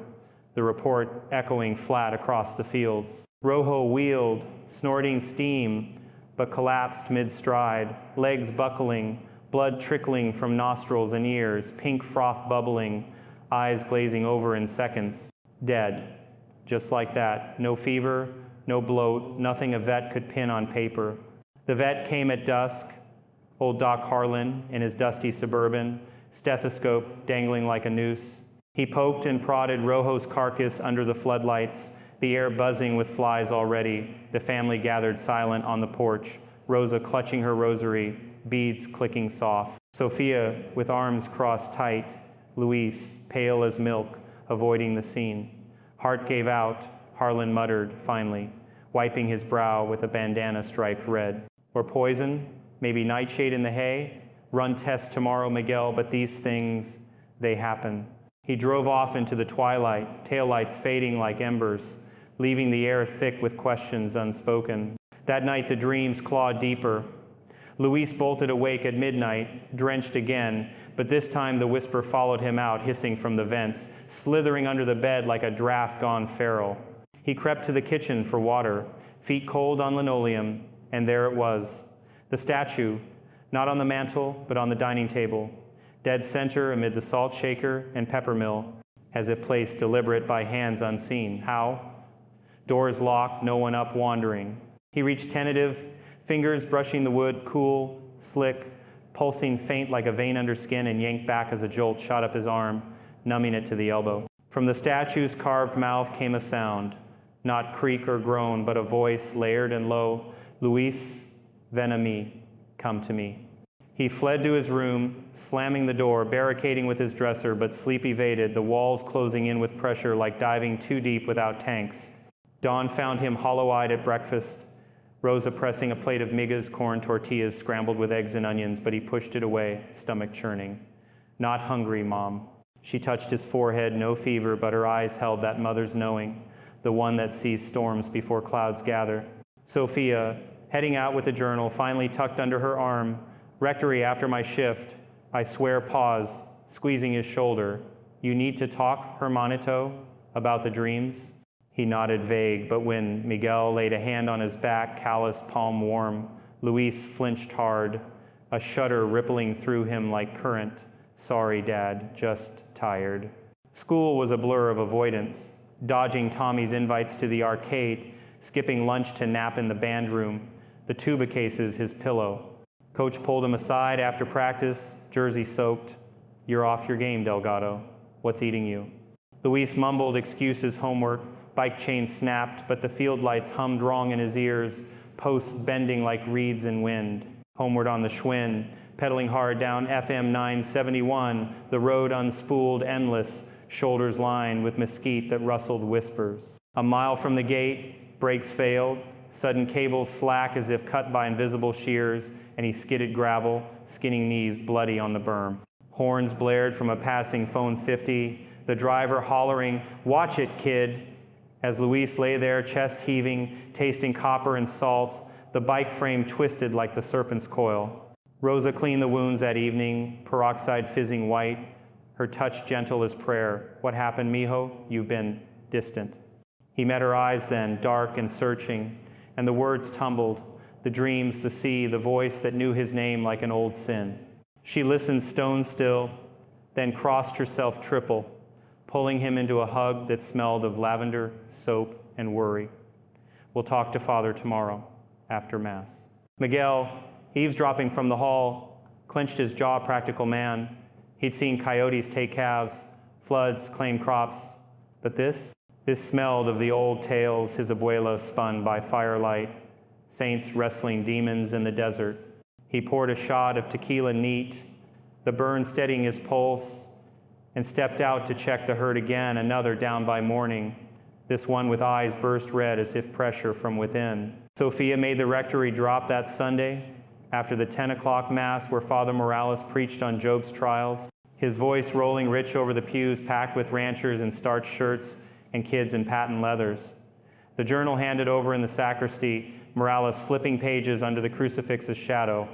the report echoing flat across the fields. Rojo wheeled, snorting steam, but collapsed mid-stride, legs buckling, blood trickling from nostrils and ears, pink froth bubbling, eyes glazing over in seconds. Dead. Just like that. No fever, no bloat, nothing a vet could pin on paper. The vet came at dusk, old Doc Harlan in his dusty Suburban, stethoscope dangling like a noose. He poked and prodded Rojo's carcass under the floodlights, the air buzzing with flies already. The family gathered silent on the porch, Rosa clutching her rosary, beads clicking soft. Sophia with arms crossed tight, Luis, pale as milk, avoiding the scene. Heart gave out, Harlan muttered, finally, wiping his brow with a bandana striped red. Or poison? Maybe nightshade in the hay? Run tests tomorrow, Miguel, but these things, they happen. He drove off into the twilight, taillights fading like embers, leaving the air thick with questions unspoken. That night the dreams clawed deeper. Luis bolted awake at midnight, drenched again, but this time the whisper followed him out, hissing from the vents, slithering under the bed like a draft gone feral. He crept to the kitchen for water, feet cold on linoleum, and there it was. The statue, not on the mantel, but on the dining table, dead center amid the salt shaker and pepper mill, as if placed deliberate by hands unseen. How? Doors locked, no one up wandering. He reached tentative, fingers brushing the wood, cool, slick, pulsing faint like a vein under skin, and yanked back as a jolt shot up his arm, numbing it to the elbow. From the statue's carved mouth came a sound, not creak or groan, but a voice layered and low. Luis, ven a mí, come to me. He fled to his room, slamming the door, barricading with his dresser, but sleep evaded, the walls closing in with pressure like diving too deep without tanks. Dawn found him hollow-eyed at breakfast, Rosa pressing a plate of migas, corn tortillas scrambled with eggs and onions, but he pushed it away, stomach churning. Not hungry, Mom. She touched his forehead, no fever, but her eyes held that mother's knowing, the one that sees storms before clouds gather. Sophia, heading out with a journal, finally tucked under her arm. Rectory after my shift, I swear, pause, squeezing his shoulder. You need to talk, Hermanito, about the dreams? He nodded vague, but when Miguel laid a hand on his back, calloused, palm warm, Luis flinched hard, a shudder rippling through him like current. Sorry, Dad, just tired. School was a blur of avoidance, dodging Tommy's invites to the arcade, skipping lunch to nap in the band room, the tuba cases his pillow. Coach pulled him aside after practice, jersey soaked. You're off your game, Delgado. What's eating you? Luis mumbled excuses, homework. Bike chain snapped, but the field lights hummed wrong in his ears, posts bending like reeds in wind. Homeward on the Schwinn, pedaling hard down FM 971, the road unspooled, endless, shoulders lined with mesquite that rustled whispers. A mile from the gate, brakes failed, sudden cables slack as if cut by invisible shears, and he skidded gravel, skinning knees bloody on the berm. Horns blared from a passing phone 50, the driver hollering, "Watch it, kid!" As Luis lay there, chest heaving, tasting copper and salt, the bike frame twisted like the serpent's coil. Rosa cleaned the wounds that evening, peroxide fizzing white, her touch gentle as prayer. What happened, mijo? You've been distant. He met her eyes then, dark and searching, and the words tumbled, the dreams, the sea, the voice that knew his name like an old sin. She listened stone still, then crossed herself triple, pulling him into a hug that smelled of lavender, soap, and worry. We'll talk to Father tomorrow, after Mass. Miguel, eavesdropping from the hall, clenched his jaw, practical man. He'd seen coyotes take calves, floods claim crops. But this smelled of the old tales his abuela spun by firelight, saints wrestling demons in the desert. He poured a shot of tequila neat, the burn steadying his pulse, and stepped out to check the herd again, another down by morning, this one with eyes burst red as if pressure from within. Sophia made the rectory drop that Sunday after the 10 o'clock Mass where Father Morales preached on Job's trials, his voice rolling rich over the pews packed with ranchers in starched shirts and kids in patent leathers. The journal handed over in the sacristy, Morales flipping pages under the crucifix's shadow.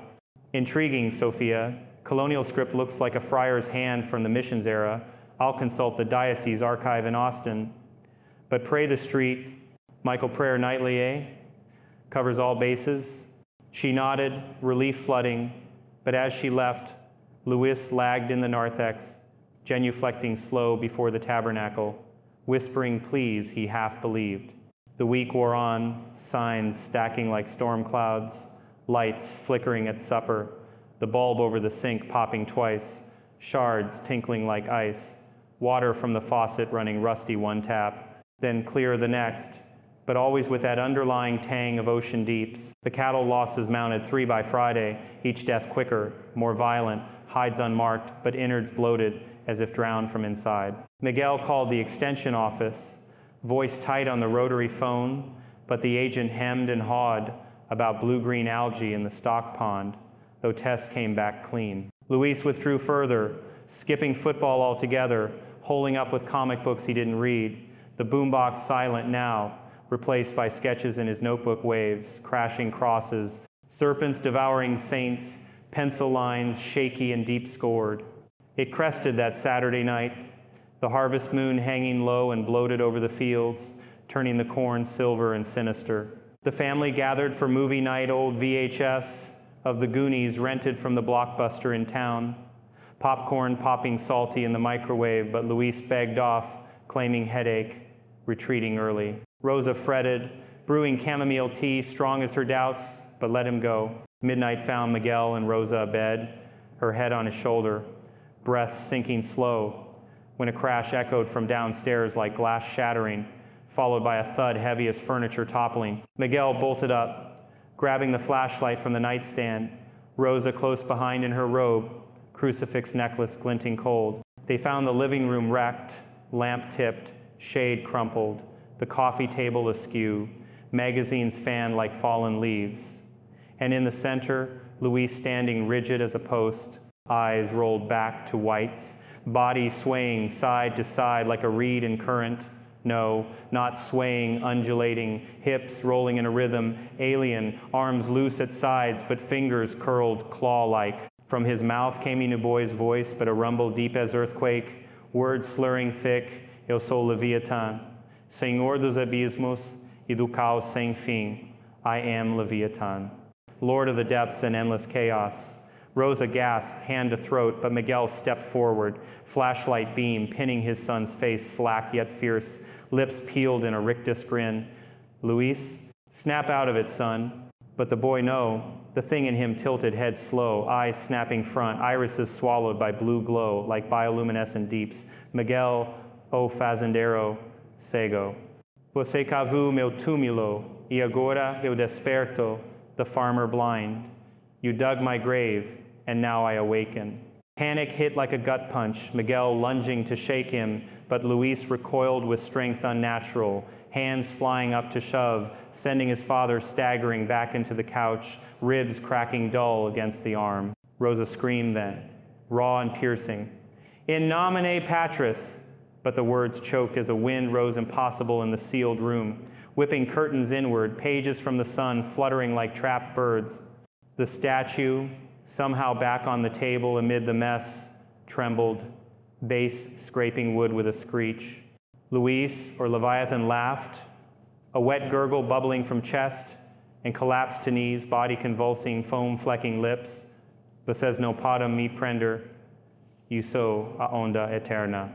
Intriguing, Sophia. Colonial script looks like a friar's hand from the missions era. I'll consult the diocese archive in Austin. But pray the street, Michael Prayer nightly, eh? Covers all bases. She nodded, relief flooding, but as she left, Luis lagged in the narthex, genuflecting slow before the tabernacle, whispering please he half believed. The week wore on, signs stacking like storm clouds, lights flickering at supper, the bulb over the sink popping twice, shards tinkling like ice, water from the faucet running rusty one tap, then clear the next, but always with that underlying tang of ocean deeps. The cattle losses mounted 3 by Friday, each death quicker, more violent, hides unmarked, but innards bloated as if drowned from inside. Miguel called the extension office, voice tight on the rotary phone, but the agent hemmed and hawed about blue-green algae in the stock pond, though tests came back clean. Luis withdrew further, skipping football altogether, holding up with comic books he didn't read, the boombox silent now, replaced by sketches in his notebook waves, crashing crosses, serpents devouring saints, pencil lines shaky and deep-scored. It crested that Saturday night, the harvest moon hanging low and bloated over the fields, turning the corn silver and sinister. The family gathered for movie night, old VHS of the Goonies rented from the Blockbuster in town. Popcorn popping salty in the microwave, but Luis begged off, claiming headache, retreating early. Rosa fretted, brewing chamomile tea strong as her doubts, but let him go. Midnight found Miguel and Rosa abed, her head on his shoulder, breath sinking slow, when a crash echoed from downstairs like glass shattering, followed by a thud heavy as furniture toppling. Miguel bolted up, grabbing the flashlight from the nightstand, Rosa close behind in her robe, crucifix necklace glinting cold. They found the living room wrecked, lamp tipped, shade crumpled, the coffee table askew, magazines fanned like fallen leaves. And in the center, Luis standing rigid as a post, eyes rolled back to whites, body swaying side to side like a reed in current. No, not swaying, undulating, hips rolling in a rhythm, alien, arms loose at sides, but fingers curled claw-like. From his mouth came a boy's voice, but a rumble deep as earthquake, words slurring thick, Eu sou Leviathan, Senhor dos abismos e do caos sem fim, I am Leviathan. Lord of the depths and endless chaos. Rosa gasped, hand to throat, but Miguel stepped forward, flashlight beam pinning his son's face slack yet fierce, lips peeled in a rictus grin. Luis, snap out of it, son. But the boy, no. The thing in him tilted, head slow, eyes snapping front, irises swallowed by blue glow, like bioluminescent deeps. Miguel, o fazendero, cego. Você cavou meu túmulo, e agora eu desperto, the farmer blind. You dug my grave, and now I awaken. Panic hit like a gut punch, Miguel lunging to shake him, but Luis recoiled with strength unnatural, hands flying up to shove, sending his father staggering back into the couch, ribs cracking dull against the arm. Rosa screamed then, raw and piercing, In nomine Patris, but the words choked as a wind rose impossible in the sealed room, whipping curtains inward, pages from the sun fluttering like trapped birds. The statue, somehow back on the table amid the mess, trembled, base scraping wood with a screech. Luis, or Leviathan, laughed, a wet gurgle bubbling from chest, and collapsed to knees, body convulsing, foam-flecking lips. Vocês não podem me prender. Eu sou a onda eterna.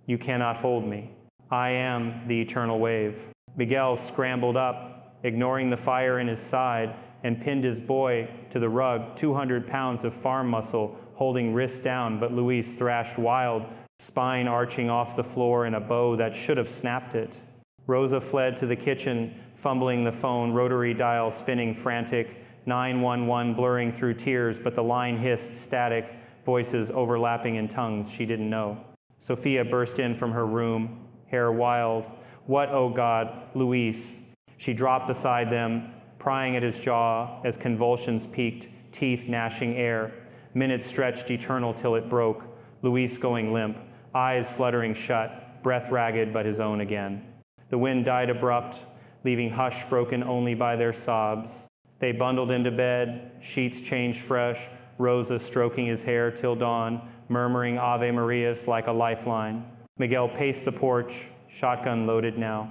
You cannot hold me. I am the eternal wave. Miguel scrambled up, ignoring the fire in his side, and pinned his boy to the rug, 200 pounds of farm muscle holding wrists down, but Luis thrashed wild, spine arching off the floor in a bow that should have snapped it. Rosa fled to the kitchen, fumbling the phone, rotary dial spinning frantic, 911 blurring through tears, but the line hissed static, voices overlapping in tongues she didn't know. Sophia burst in from her room, hair wild. What, oh God, Luis? She dropped beside them, prying at his jaw as convulsions peaked, teeth gnashing air. Minutes stretched eternal till it broke, Luis going limp, eyes fluttering shut, breath ragged but his own again. The wind died abrupt, leaving hush broken only by their sobs. They bundled into bed, sheets changed fresh, Rosa stroking his hair till dawn, murmuring Ave Marias like a lifeline. Miguel paced the porch, shotgun loaded now.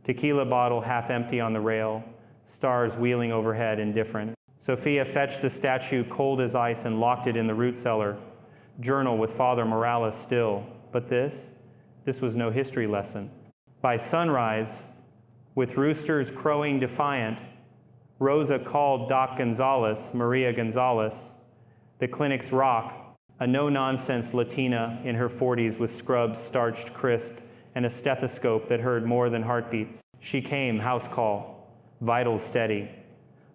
Tequila bottle half empty on the rail, stars wheeling overhead indifferent. Sophia fetched the statue cold as ice and locked it in the root cellar. Journal with Father Morales still. But this was no history lesson. By sunrise, with roosters crowing defiant, Rosa called Doc Gonzalez, Maria Gonzalez, the clinic's rock, a no-nonsense Latina in her 40s with scrubs starched crisp and a stethoscope that heard more than heartbeats. She came, house call, vitals steady,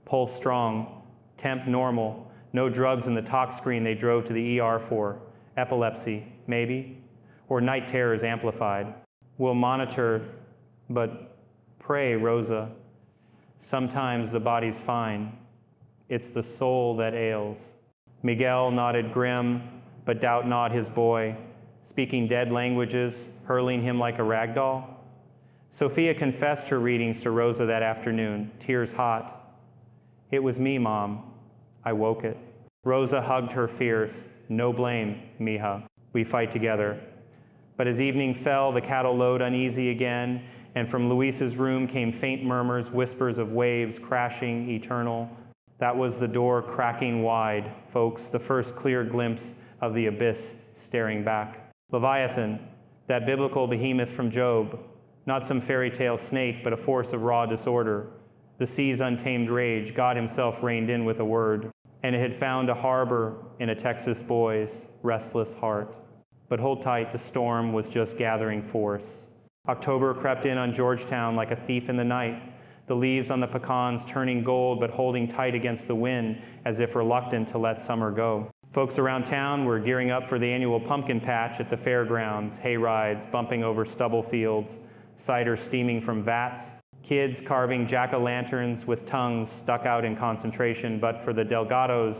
pulse strong, temp normal, no drugs in the tox screen they drove to the ER for, epilepsy, maybe, or night terrors amplified. We'll monitor, but pray, Rosa. Sometimes the body's fine. It's the soul that ails. Miguel nodded grim, but doubt not his boy, speaking dead languages, hurling him like a rag doll. Sophia confessed her readings to Rosa that afternoon, tears hot. It was me, Mom. I woke it. Rosa hugged her fierce. No blame, mija. We fight together. But as evening fell, the cattle lowed uneasy again, and from Luis's room came faint murmurs, whispers of waves crashing eternal. That was the door cracking wide, folks, the first clear glimpse of the abyss staring back. Leviathan, that biblical behemoth from Job, not some fairy tale snake, but a force of raw disorder. The sea's untamed rage, God himself reined in with a word, and it had found a harbor in a Texas boy's restless heart. But hold tight, the storm was just gathering force. October crept in on Georgetown like a thief in the night, the leaves on the pecans turning gold but holding tight against the wind as if reluctant to let summer go. Folks around town were gearing up for the annual pumpkin patch at the fairgrounds, hay rides bumping over stubble fields, cider steaming from vats, kids carving jack-o'-lanterns with tongues stuck out in concentration, but for the Delgados,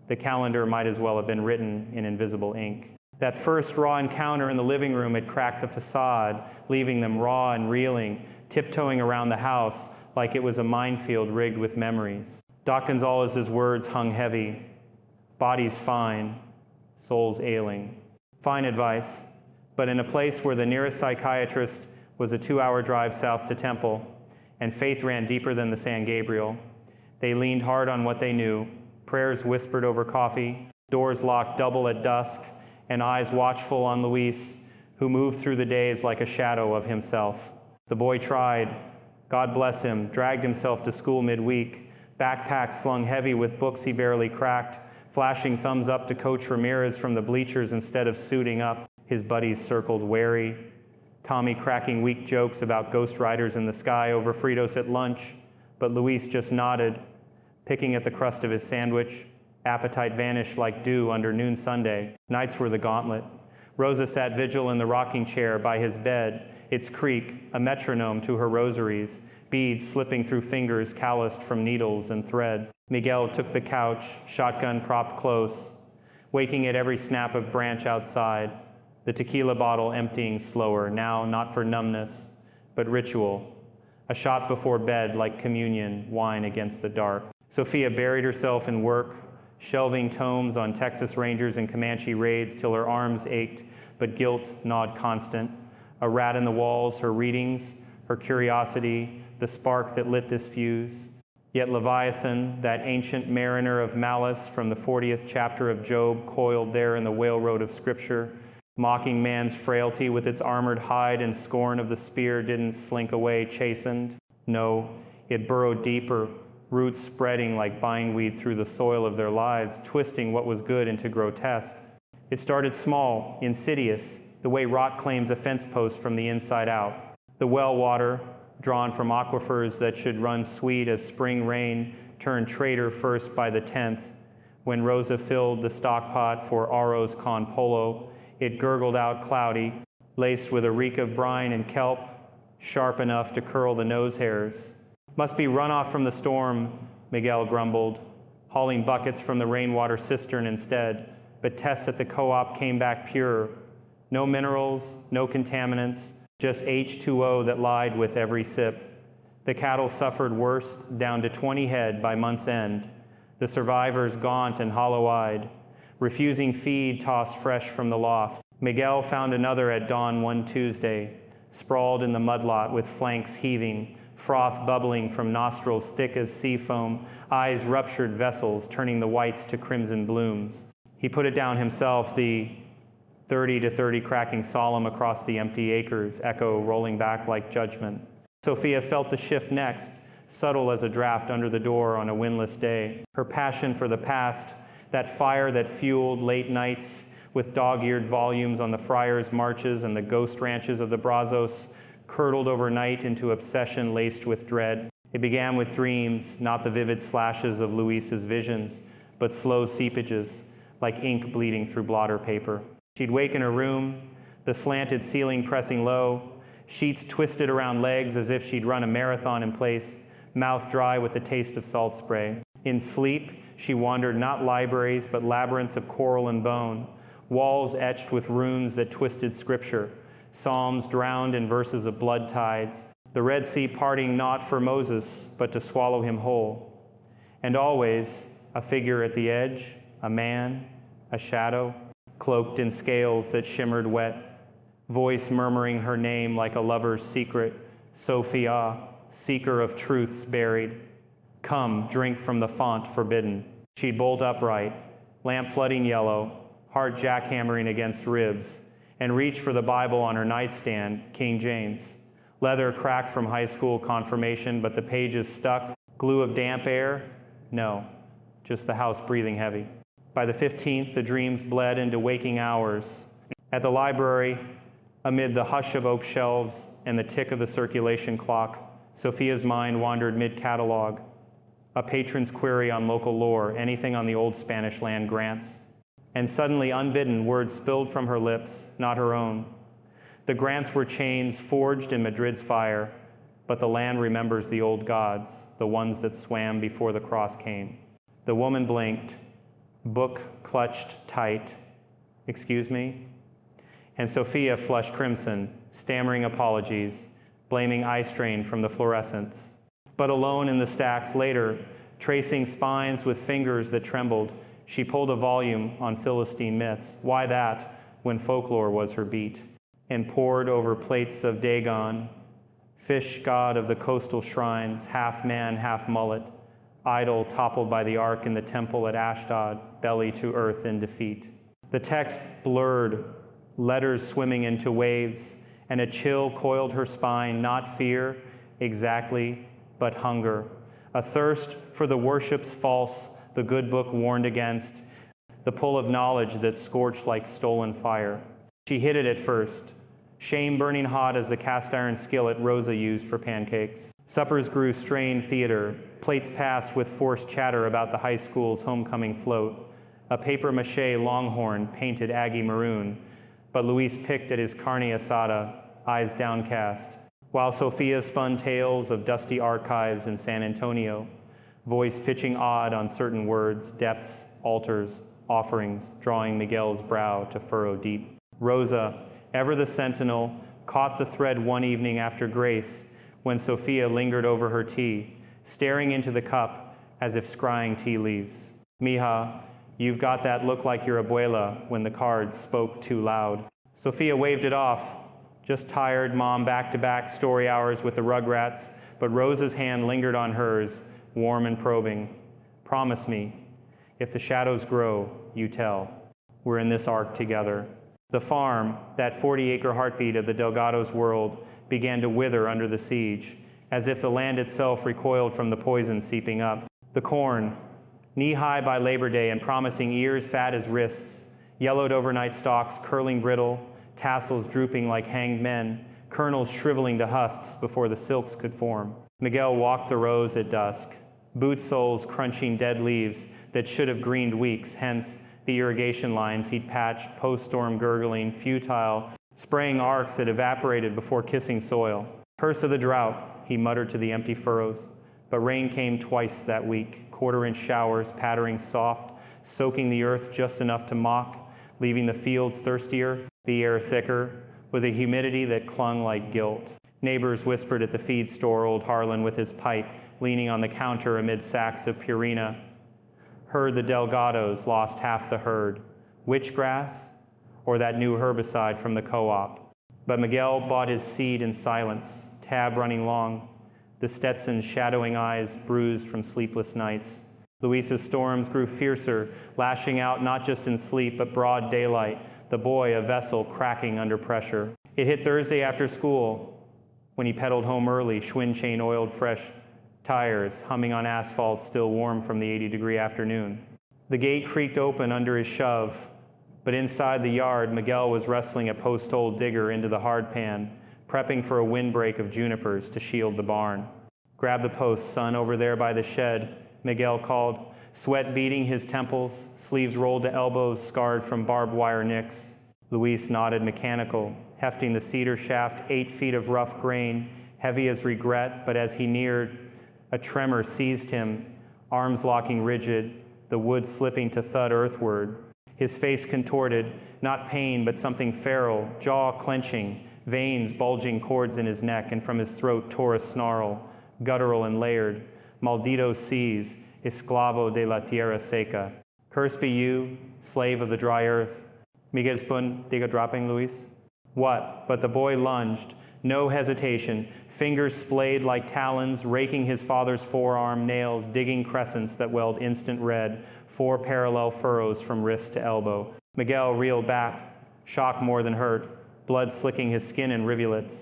the calendar might as well have been written in invisible ink. That first raw encounter in the living room had cracked the facade, leaving them raw and reeling, tiptoeing around the house like it was a minefield rigged with memories. Doc Gonzalez's words hung heavy. Bodies fine, souls ailing. Fine advice, but in a place where the nearest psychiatrist was a 2-hour drive south to Temple, and faith ran deeper than the San Gabriel, they leaned hard on what they knew, prayers whispered over coffee, doors locked double at dusk, and eyes watchful on Luis, who moved through the days like a shadow of himself. The boy tried, God bless him, dragged himself to school midweek, backpack slung heavy with books he barely cracked, flashing thumbs up to Coach Ramirez from the bleachers instead of suiting up. His buddies circled wary, Tommy cracking weak jokes about ghost riders in the sky over Fritos at lunch, but Luis just nodded, picking at the crust of his sandwich. Appetite vanished like dew under noon Sunday. Nights were the gauntlet. Rosa sat vigil in the rocking chair by his bed, its creak a metronome to her rosaries, beads slipping through fingers calloused from needles and thread. Miguel took the couch, shotgun propped close, waking at every snap of branch outside, the tequila bottle emptying slower, now not for numbness, but ritual. A shot before bed like communion, wine against the dark. Sophia buried herself in work, shelving tomes on Texas Rangers and Comanche raids till her arms ached, but guilt gnawed constant. A rat in the walls, her readings, her curiosity, the spark that lit this fuse. Yet Leviathan, that ancient mariner of malice from the 40th chapter of Job, coiled there in the whale-road of Scripture, mocking man's frailty with its armored hide and scorn of the spear, didn't slink away chastened. No, it burrowed deeper, roots spreading like bindweed through the soil of their lives, twisting what was good into grotesque. It started small, insidious, the way rock claims a fence post from the inside out. The well water, drawn from aquifers that should run sweet as spring rain, turned traitor first by the 10th. When Rosa filled the stockpot for Aro's con polo, it gurgled out cloudy, laced with a reek of brine and kelp, sharp enough to curl the nose hairs. Must be runoff from the storm, Miguel grumbled, hauling buckets from the rainwater cistern instead, but tests at the co-op came back pure. No minerals, no contaminants, just H2O that lied with every sip. The cattle suffered worse, down to 20 head by month's end. The survivors gaunt and hollow-eyed, refusing feed tossed fresh from the loft. Miguel found another at dawn one Tuesday, sprawled in the mudlot with flanks heaving, froth bubbling from nostrils thick as sea foam, eyes ruptured vessels turning the whites to crimson blooms. He put it down himself, the 30 to 30 cracking solemn across the empty acres, echo rolling back like judgment. Sophia felt the shift next, subtle as a draft under the door on a windless day. Her passion for the past, that fire that fueled late nights with dog-eared volumes on the friars' marches and the ghost ranches of the Brazos, curdled overnight into obsession laced with dread. It began with dreams, not the vivid slashes of Luis's visions, but slow seepages, like ink bleeding through blotter paper. She'd wake in her room, the slanted ceiling pressing low, sheets twisted around legs as if she'd run a marathon in place, mouth dry with the taste of salt spray. In sleep, she wandered not libraries, but labyrinths of coral and bone, walls etched with runes that twisted scripture, psalms drowned in verses of blood tides, the Red Sea parting not for Moses, but to swallow him whole. And always, a figure at the edge, a man, a shadow, cloaked in scales that shimmered wet, voice murmuring her name like a lover's secret, Sophia, seeker of truths buried, come, drink from the font forbidden. She'd bolt upright, lamp flooding yellow, heart jackhammering against ribs, and reach for the Bible on her nightstand, King James. Leather cracked from high school confirmation, but the pages stuck. Glue of damp air? No, just the house breathing heavy. By the 15th, the dreams bled into waking hours. At the library, amid the hush of oak shelves and the tick of the circulation clock, Sophia's mind wandered mid-catalog. A patron's query on local lore, anything on the old Spanish land grants. And suddenly, unbidden, words spilled from her lips, not her own. The grants were chains forged in Madrid's fire, but the land remembers the old gods, the ones that swam before the cross came. The woman blinked, book clutched tight. Excuse me? And Sophia flushed crimson, stammering apologies, blaming eye strain from the fluorescence. But alone in the stacks later, tracing spines with fingers that trembled, she pulled a volume on Philistine myths. Why that, when folklore was her beat? And pored over plates of Dagon, fish god of the coastal shrines, half man, half mullet, idol toppled by the ark in the temple at Ashdod, belly to earth in defeat. The text blurred, letters swimming into waves, and a chill coiled her spine, not fear, exactly, but hunger. A thirst for the worship's false, the good book warned against, the pull of knowledge that scorched like stolen fire. She hid it at first, shame burning hot as the cast iron skillet Rosa used for pancakes. Suppers grew strained theater, plates passed with forced chatter about the high school's homecoming float. A papier-mâché longhorn painted Aggie maroon, but Luis picked at his carne asada, eyes downcast, while Sophia spun tales of dusty archives in San Antonio, voice pitching odd on certain words, depths, altars, offerings, drawing Miguel's brow to furrow deep. Rosa, ever the sentinel, caught the thread one evening after grace when Sophia lingered over her tea, staring into the cup as if scrying tea leaves. Mija, you've got that look like your abuela when the cards spoke too loud. Sophia waved it off. Just tired, mom back-to-back story hours with the Rugrats, but Rosa's hand lingered on hers, warm and probing. Promise me, if the shadows grow, you tell. We're in this arc together. The farm, that 40-acre heartbeat of the Delgado's world, began to wither under the siege, as if the land itself recoiled from the poison seeping up. The corn, knee-high by Labor Day and promising ears fat as wrists, yellowed overnight stalks curling brittle, tassels drooping like hanged men, kernels shriveling to husks before the silks could form. Miguel walked the rows at dusk, boot soles crunching dead leaves that should have greened weeks, hence the irrigation lines he'd patched post-storm gurgling, futile, spraying arcs that evaporated before kissing soil. Curse of the drought, he muttered to the empty furrows. But rain came twice that week, quarter-inch showers pattering soft, soaking the earth just enough to mock, leaving the fields thirstier, the air thicker, with a humidity that clung like guilt. Neighbors whispered at the feed store, old Harlan with his pipe, leaning on the counter amid sacks of Purina. Heard the Delgados lost half the herd. Witchgrass or that new herbicide from the co-op? But Miguel bought his seed in silence, tab running long, the Stetson's shadowing eyes bruised from sleepless nights. Luis's storms grew fiercer, lashing out not just in sleep, but broad daylight, the boy a vessel cracking under pressure. It hit Thursday after school, when he pedaled home early, Schwinn chain oiled fresh tires, humming on asphalt still warm from the 80-degree afternoon. The gate creaked open under his shove, but inside the yard, Miguel was wrestling a post-hole digger into the hardpan, prepping for a windbreak of junipers to shield the barn. Grab the post, son, over there by the shed, Miguel called, sweat beading his temples, sleeves rolled to elbows scarred from barbed wire nicks. Luis nodded mechanical, hefting the cedar shaft 8 feet of rough grain, heavy as regret, but as he neared, a tremor seized him, arms locking rigid, the wood slipping to thud earthward. His face contorted, not pain, but something feral, jaw clenching, veins bulging cords in his neck, and from his throat tore a snarl, guttural and layered. Maldito seas, esclavo de la tierra seca. Cursed be you, slave of the dry earth. Miguel Spun, diga dropping, Luis. What? But the boy lunged, no hesitation, fingers splayed like talons, raking his father's forearm, nails digging crescents that welled instant red, 4 parallel furrows from wrist to elbow. Miguel reeled back, shock more than hurt, blood slicking his skin in rivulets.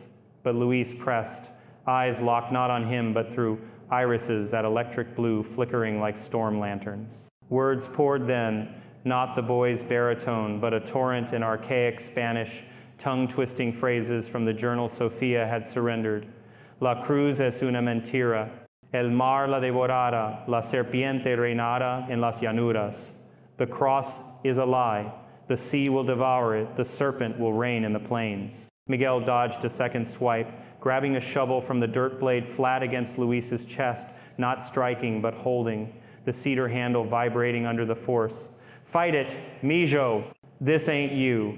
But Luis pressed, eyes locked not on him but through irises that electric blue flickering like storm lanterns. Words poured then, not the boy's baritone, but a torrent in archaic Spanish, tongue-twisting phrases from the journal Sofia had surrendered. La cruz es una mentira. El mar la devorara. La serpiente reinara en las llanuras. The cross is a lie. The sea will devour it. The serpent will reign in the plains. Miguel dodged a second swipe, grabbing a shovel from the dirt blade flat against Luis's chest, not striking but holding, the cedar handle vibrating under the force. Fight it, Mijo! This ain't you.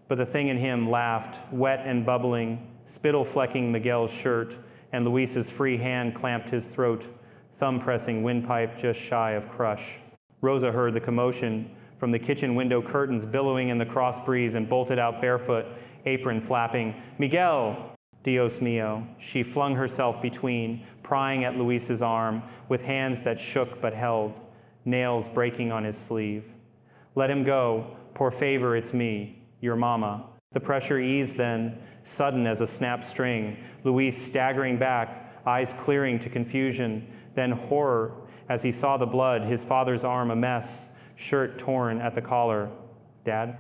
But the thing in him laughed, wet and bubbling, spittle flecking Miguel's shirt, and Luis's free hand clamped his throat, thumb pressing windpipe just shy of crush. Rosa heard the commotion from the kitchen window curtains billowing in the cross breeze and bolted out barefoot, apron flapping. Miguel! Dios mío. She flung herself between, prying at Luis's arm, with hands that shook but held, nails breaking on his sleeve. Let him go. Por favor, it's me, your mama. The pressure eased then, sudden as a snapped string. Luis staggering back, eyes clearing to confusion, then horror as he saw the blood, his father's arm a mess, shirt torn at the collar. Dad?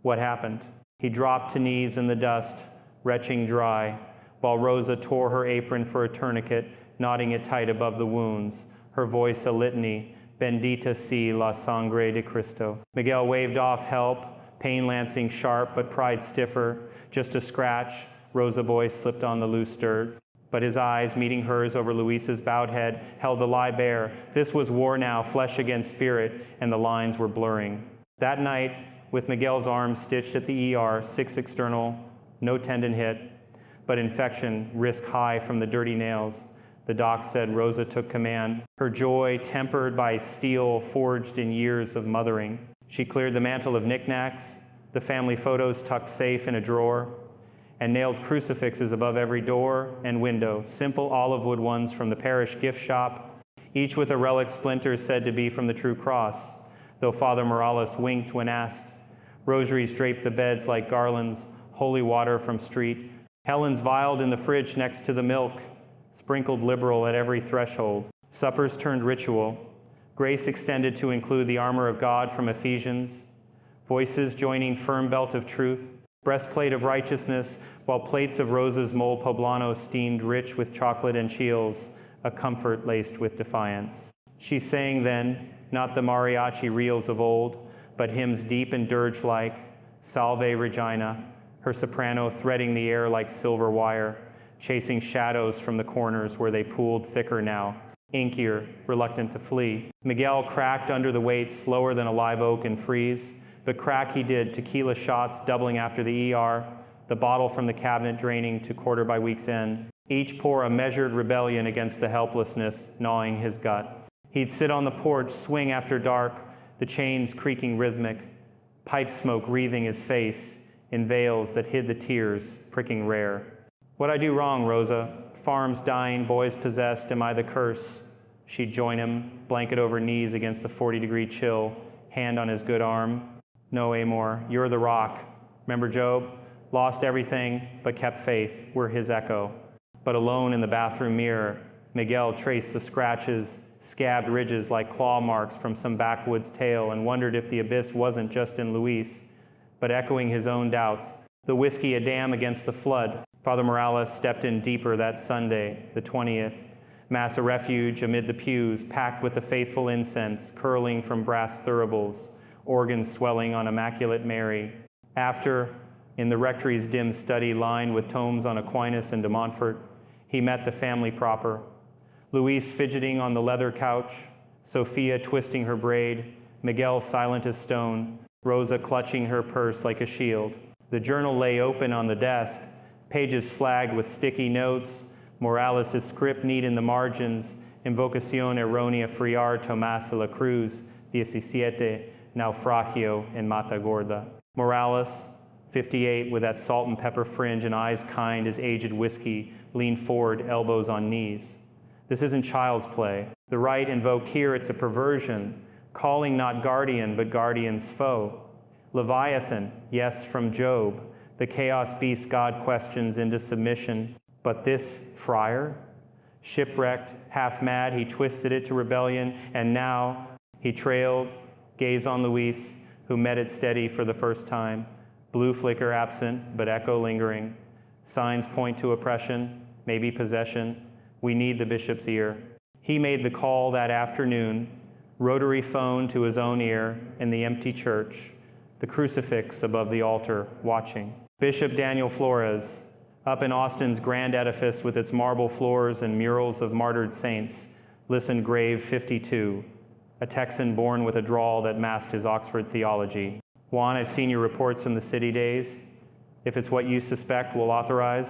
What happened? He dropped to knees in the dust, retching dry, while Rosa tore her apron for a tourniquet, knotting it tight above the wounds, her voice a litany, Bendita sea la sangre de Cristo. Miguel waved off help, pain lancing sharp but pride stiffer, just a scratch. Rosa boy slipped on the loose dirt. But his eyes, meeting hers over Luis's bowed head, held the lie bare. This was war now, flesh against spirit, and the lines were blurring. That night, with Miguel's arm stitched at the ER, 6 external, no tendon hit, but infection, risk high from the dirty nails. The doc said Rosa took command, her joy tempered by steel forged in years of mothering. She cleared the mantle of knickknacks, the family photos tucked safe in a drawer, and nailed crucifixes above every door and window, simple olive wood ones from the parish gift shop, each with a relic splinter said to be from the true cross, though Father Morales winked when asked. Rosaries draped the beds like garlands, holy water from street. Helen's vialed in the fridge next to the milk, sprinkled liberal at every threshold. Suppers turned ritual. Grace extended to include the armor of God from Ephesians. Voices joining firm belt of truth. Breastplate of righteousness, while plates of Rosa's mole poblano steamed rich with chocolate and chills, a comfort laced with defiance. She sang then, not the mariachi reels of old, but hymns deep and dirge-like, Salve Regina, her soprano threading the air like silver wire, chasing shadows from the corners where they pooled thicker now, inkier, reluctant to flee. Miguel cracked under the weight slower than a live oak in freeze, but crack he did, tequila shots doubling after the ER, the bottle from the cabinet draining to quarter by week's end. Each pour a measured rebellion against the helplessness gnawing his gut. He'd sit on the porch, swing after dark, the chains creaking rhythmic, pipe smoke wreathing his face in veils that hid the tears, pricking rare. What'd I do wrong, Rosa? Farms dying, boys possessed, am I the curse? She'd join him, blanket over knees against the 40-degree chill, hand on his good arm. No, Amor, you're the rock. Remember Job? Lost everything, but kept faith. We're his echo. But alone in the bathroom mirror, Miguel traced the scratches, scabbed ridges like claw marks from some backwoods tale, and wondered if the abyss wasn't just in Luis, but echoing his own doubts. The whiskey a dam against the flood. Father Morales stepped in deeper that Sunday, the 20th. Mass of refuge amid the pews, packed with the faithful incense, curling from brass thuribles, organs swelling on Immaculate Mary. After, in the rectory's dim study lined with tomes on Aquinas and de Montfort, he met the family proper. Luis fidgeting on the leather couch, Sophia twisting her braid, Miguel silent as stone, Rosa clutching her purse like a shield. The journal lay open on the desk, pages flagged with sticky notes, Morales' script neat in the margins, Invocación errónea friar Tomás de la Cruz, 17, naufragio en Mata Gorda. Morales, 58, with that salt and pepper fringe and eyes kind as aged whiskey, lean forward, elbows on knees. This isn't child's play. The rite invoked here, it's a perversion, calling not guardian, but guardian's foe. Leviathan, yes, from Job, the chaos beast God questions into submission. But this friar, shipwrecked, half mad, he twisted it to rebellion, and now he trailed, gaze on Luis, who met it steady for the first time. Blue flicker absent, but echo lingering. Signs point to oppression, maybe possession. We need the bishop's ear. He made the call that afternoon, rotary phone to his own ear in the empty church, the crucifix above the altar, watching. Bishop Daniel Flores, up in Austin's grand edifice with its marble floors and murals of martyred saints, listened grave 52, a Texan born with a drawl that masked his Oxford theology. Juan, I've seen your reports from the city days. If it's what you suspect, we'll authorize,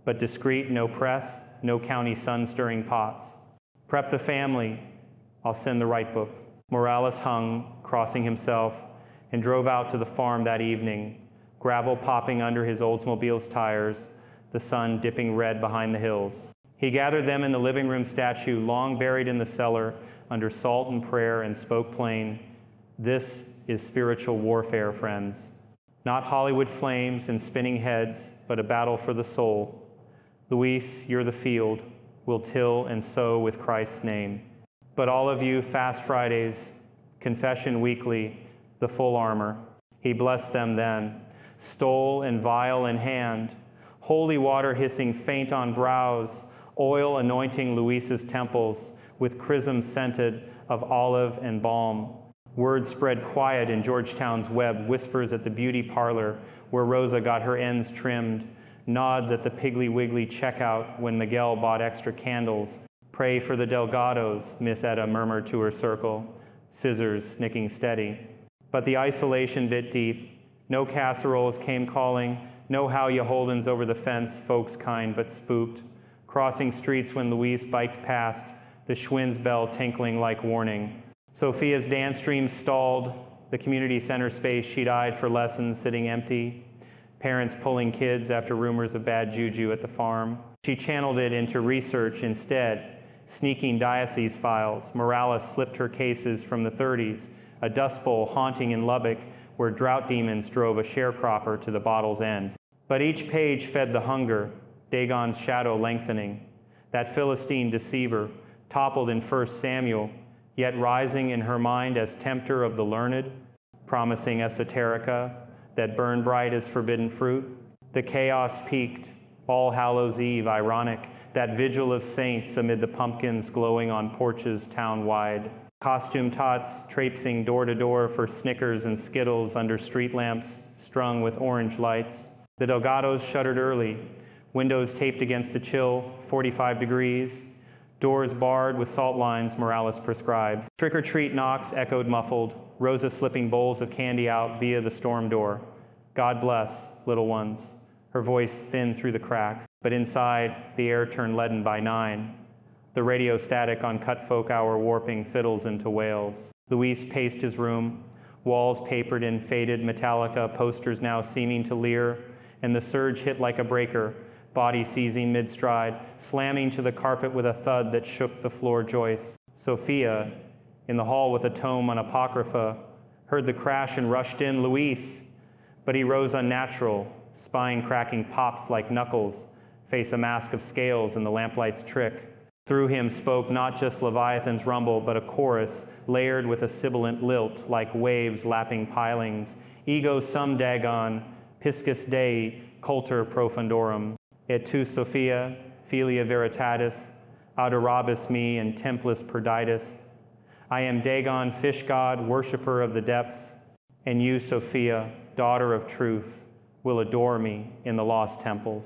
but discreet, no press, no county sun-stirring pots. Prep the family, I'll send the right book. Morales hung, crossing himself, and drove out to the farm that evening, gravel popping under his Oldsmobile's tires, the sun dipping red behind the hills. He gathered them in the living room statue, long buried in the cellar, under salt and prayer, and spoke plain. This is spiritual warfare, friends. Not Hollywood flames and spinning heads, but a battle for the soul. Luis, you're the field. We'll till and sow with Christ's name. But all of you, fast Fridays, confession weekly, the full armor. He blessed them then, stole and vial in hand, holy water hissing faint on brows, oil anointing Luis's temples, with chrisms scented of olive and balm. Word spread quiet in Georgetown's web, whispers at the beauty parlor where Rosa got her ends trimmed, nods at the Piggly Wiggly checkout when Miguel bought extra candles. Pray for the Delgados, Miss Etta murmured to her circle, scissors nicking steady. But the isolation bit deep. No casseroles came calling, no how you holdens over the fence, folks kind but spooked. Crossing streets when Luis biked past, the Schwinn's bell tinkling like warning. Sophia's dance stream stalled, the community center space she'd eyed for lessons sitting empty. Parents pulling kids after rumors of bad juju at the farm. She channeled it into research instead, sneaking diocese files. Morales slipped her cases from the 30s, a dust bowl haunting in Lubbock where drought demons drove a sharecropper to the bottle's end. But each page fed the hunger, Dagon's shadow lengthening. That Philistine deceiver, toppled in 1 Samuel, yet rising in her mind as tempter of the learned, promising esoterica that burned bright as forbidden fruit. The chaos peaked, All Hallows Eve ironic, that vigil of saints amid the pumpkins glowing on porches town-wide. Costume tots traipsing door to door for Snickers and Skittles under street lamps strung with orange lights. The Delgados shuttered early, windows taped against the chill, 45 degrees, doors barred with salt lines Morales prescribed. Trick-or-treat knocks echoed muffled, Rosa slipping bowls of candy out via the storm door. God bless, little ones. Her voice thin through the crack, but inside, the air turned leaden by 9. The radio static on cut folk hour warping fiddles into wails. Luis paced his room, walls papered in faded Metallica, posters now seeming to leer, and the surge hit like a breaker, body seizing mid-stride, slamming to the carpet with a thud that shook the floor joists. Sophia, in the hall with a tome on Apocrypha, heard the crash and rushed in, Luis. But he rose unnatural, spine cracking pops like knuckles, face a mask of scales in the lamplight's trick. Through him spoke not just Leviathan's rumble, but a chorus layered with a sibilant lilt like waves lapping pilings. Ego sum Dagon, piscis Dei, culter profundorum. Et tu, Sophia, filia veritatis, adorabis me in templis perditis. I am Dagon, fish god, worshipper of the depths, and you, Sophia, daughter of truth, will adore me in the lost temples.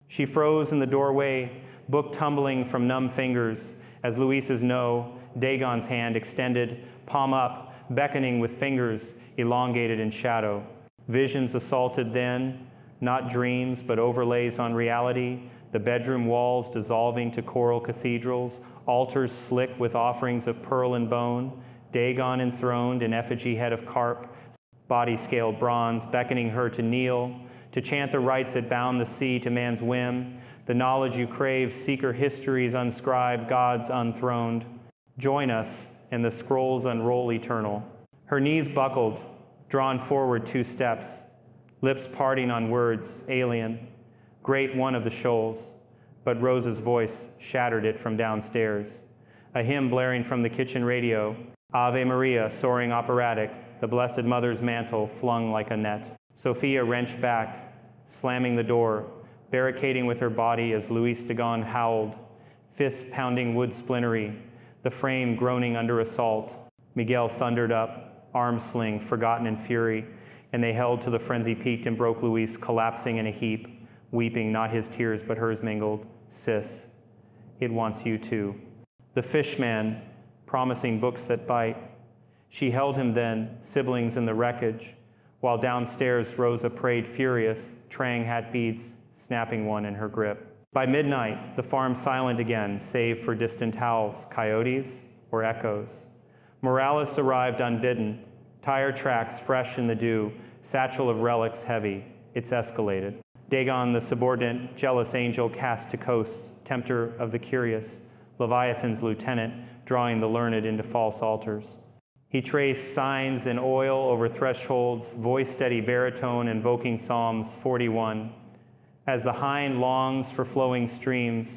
She froze in the doorway, book tumbling from numb fingers, as Luis's no, Dagon's hand extended, palm up, beckoning with fingers elongated in shadow. Visions assaulted then, not dreams, but overlays on reality, the bedroom walls dissolving to choral cathedrals, altars slick with offerings of pearl and bone, Dagon enthroned in effigy head of carp, body scaled bronze, beckoning her to kneel, to chant the rites that bound the sea to man's whim, the knowledge you crave, seeker histories unscribed, gods unthroned. Join us, and the scrolls unroll eternal. Her knees buckled, drawn forward 2 steps, lips parting on words, alien, great one of the shoals, but Rosa's voice shattered it from downstairs. A hymn blaring from the kitchen radio, Ave Maria soaring operatic, the Blessed Mother's mantle flung like a net. Sophia wrenched back, slamming the door, barricading with her body as Luis Dagon howled, fists pounding wood splintery, the frame groaning under assault. Miguel thundered up, arm sling forgotten in fury, and they held till the frenzy peaked and broke Luis, collapsing in a heap, weeping, not his tears but hers mingled. Sis, it wants you too. The fishman, promising books that bite. She held him then, siblings in the wreckage, while downstairs Rosa prayed furious, Trang hat beads, snapping one in her grip. By midnight, the farm silent again, save for distant howls, coyotes, or echoes. Morales arrived unbidden, tire tracks fresh in the dew, satchel of relics heavy. It's escalated. Dagon, the subordinate, jealous angel cast to coast, tempter of the curious, Leviathan's lieutenant, drawing the learned into false altars. He traced signs in oil over thresholds, voice-steady baritone invoking Psalms 41. As the hind longs for flowing streams,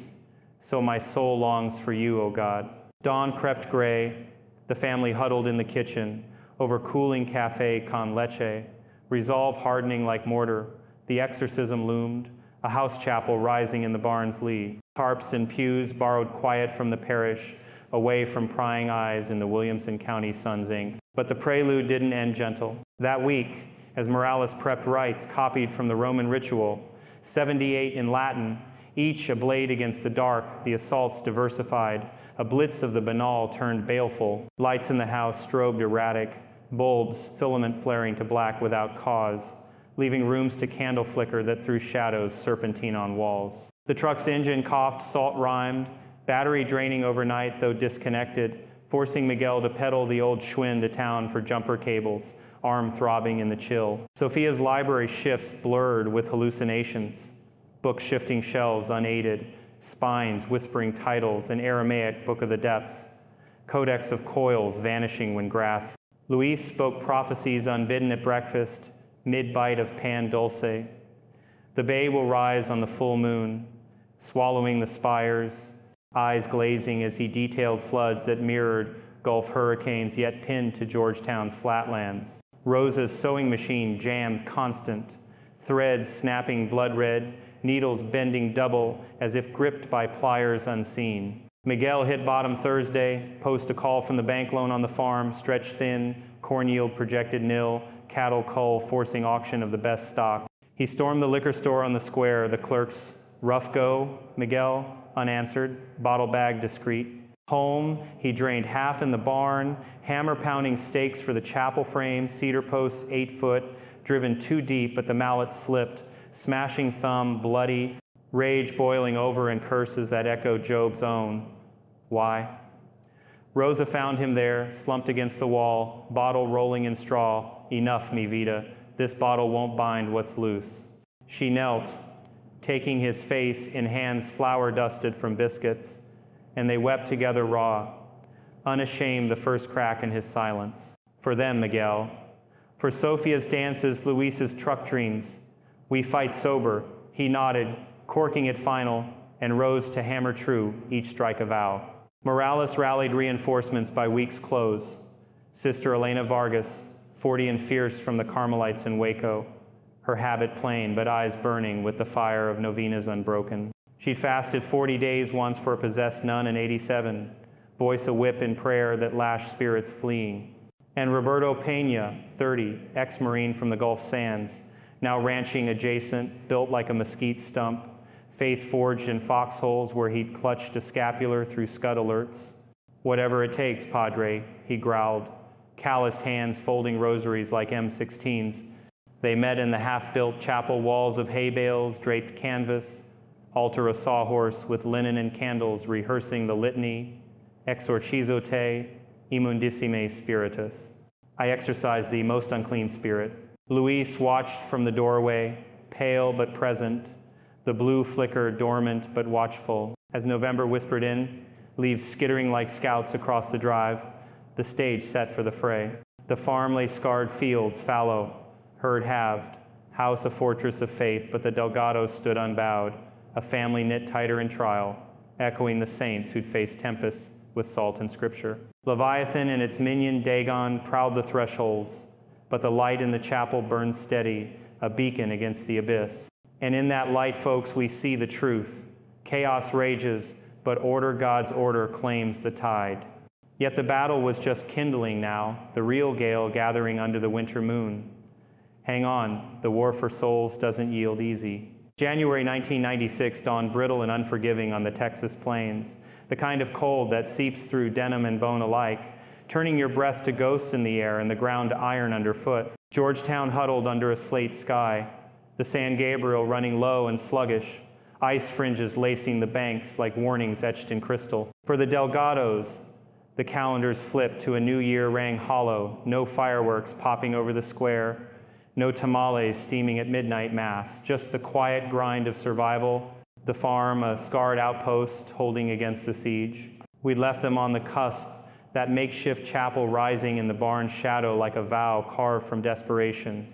so my soul longs for you, O God. Dawn crept gray, the family huddled in the kitchen, over cooling cafe con leche, resolve hardening like mortar. The exorcism loomed, a house chapel rising in the barn's lee. Tarps and pews borrowed quiet from the parish, away from prying eyes in the Williamson County Sun's ink. But the prelude didn't end gentle. That week, as Morales prepped rites copied from the Roman ritual, 78 in Latin, each a blade against the dark, the assaults diversified, a blitz of the banal turned baleful, lights in the house strobed erratic, bulbs, filament flaring to black without cause, leaving rooms to candle flicker that threw shadows serpentine on walls. The truck's engine coughed, salt rhymed, battery draining overnight, though disconnected, forcing Miguel to pedal the old Schwinn to town for jumper cables, arm throbbing in the chill. Sophia's library shifts blurred with hallucinations, books shifting shelves unaided, spines whispering titles, an Aramaic book of the depths, codex of coils vanishing when grasped. Luis spoke prophecies unbidden at breakfast, mid-bite of pan dulce. The bay will rise on the full moon, swallowing the spires, eyes glazing as he detailed floods that mirrored Gulf hurricanes yet pinned to Georgetown's flatlands. Rosa's sewing machine jammed constant, threads snapping blood red, needles bending double as if gripped by pliers unseen. Miguel hit bottom Thursday, post a call from the bank loan on the farm, stretched thin, corn yield projected nil, cattle cull forcing auction of the best stock. He stormed the liquor store on the square, the clerk's rough go, Miguel, unanswered, bottle bag discreet. Home, he drained half in the barn, hammer-pounding stakes for the chapel frame, cedar posts 8 foot, driven too deep, but the mallet slipped, smashing thumb, bloody, rage boiling over in curses that echoed Job's own. Why? Rosa found him there, slumped against the wall, bottle rolling in straw. Enough, mi vida. This bottle won't bind what's loose. She knelt, taking his face in hands flour-dusted from biscuits, and they wept together raw, unashamed the first crack in his silence. For them, Miguel. For Sophia's dances, Luis's truck dreams. We fight sober. He nodded, corking it final, and rose to hammer true each strike a vow. Morales rallied reinforcements by week's close. Sister Elena Vargas, 40 and fierce from the Carmelites in Waco, her habit plain but eyes burning with the fire of novenas unbroken. She'd fasted 40 days once for a possessed nun in 87, voice a whip in prayer that lashed spirits fleeing. And Roberto Pena, 30, ex-Marine from the Gulf Sands, now ranching adjacent, built like a mesquite stump, faith forged in foxholes where he'd clutched a scapular through scud alerts. Whatever it takes, Padre, he growled, calloused hands folding rosaries like M16s. They met in the half-built chapel walls of hay bales, draped canvas, altar a sawhorse with linen and candles rehearsing the litany, Exorcizo te, immundissime spiritus. I exorcise thee, most unclean spirit. Luis watched from the doorway, pale but present, the blue flicker dormant but watchful. As November whispered in, leaves skittering like scouts across the drive, the stage set for the fray. The farm lay scarred fields, fallow, herd halved, house a fortress of faith, but the Delgado stood unbowed, a family knit tighter in trial, echoing the saints who'd faced tempests with salt and scripture. Leviathan and its minion Dagon prowled the thresholds, but the light in the chapel burned steady, a beacon against the abyss. And in that light, folks, we see the truth. Chaos rages, but order, God's order, claims the tide. Yet the battle was just kindling now, the real gale gathering under the winter moon. Hang on, the war for souls doesn't yield easy. January 1996 dawned brittle and unforgiving on the Texas plains, the kind of cold that seeps through denim and bone alike, turning your breath to ghosts in the air and the ground to iron underfoot. Georgetown huddled under a slate sky, the San Gabriel running low and sluggish, ice fringes lacing the banks like warnings etched in crystal. For the Delgados, the calendars flipped to a new year rang hollow, no fireworks popping over the square, no tamales steaming at midnight mass, just the quiet grind of survival, the farm, a scarred outpost holding against the siege. We left them on the cusp, that makeshift chapel rising in the barn's shadow like a vow carved from desperation.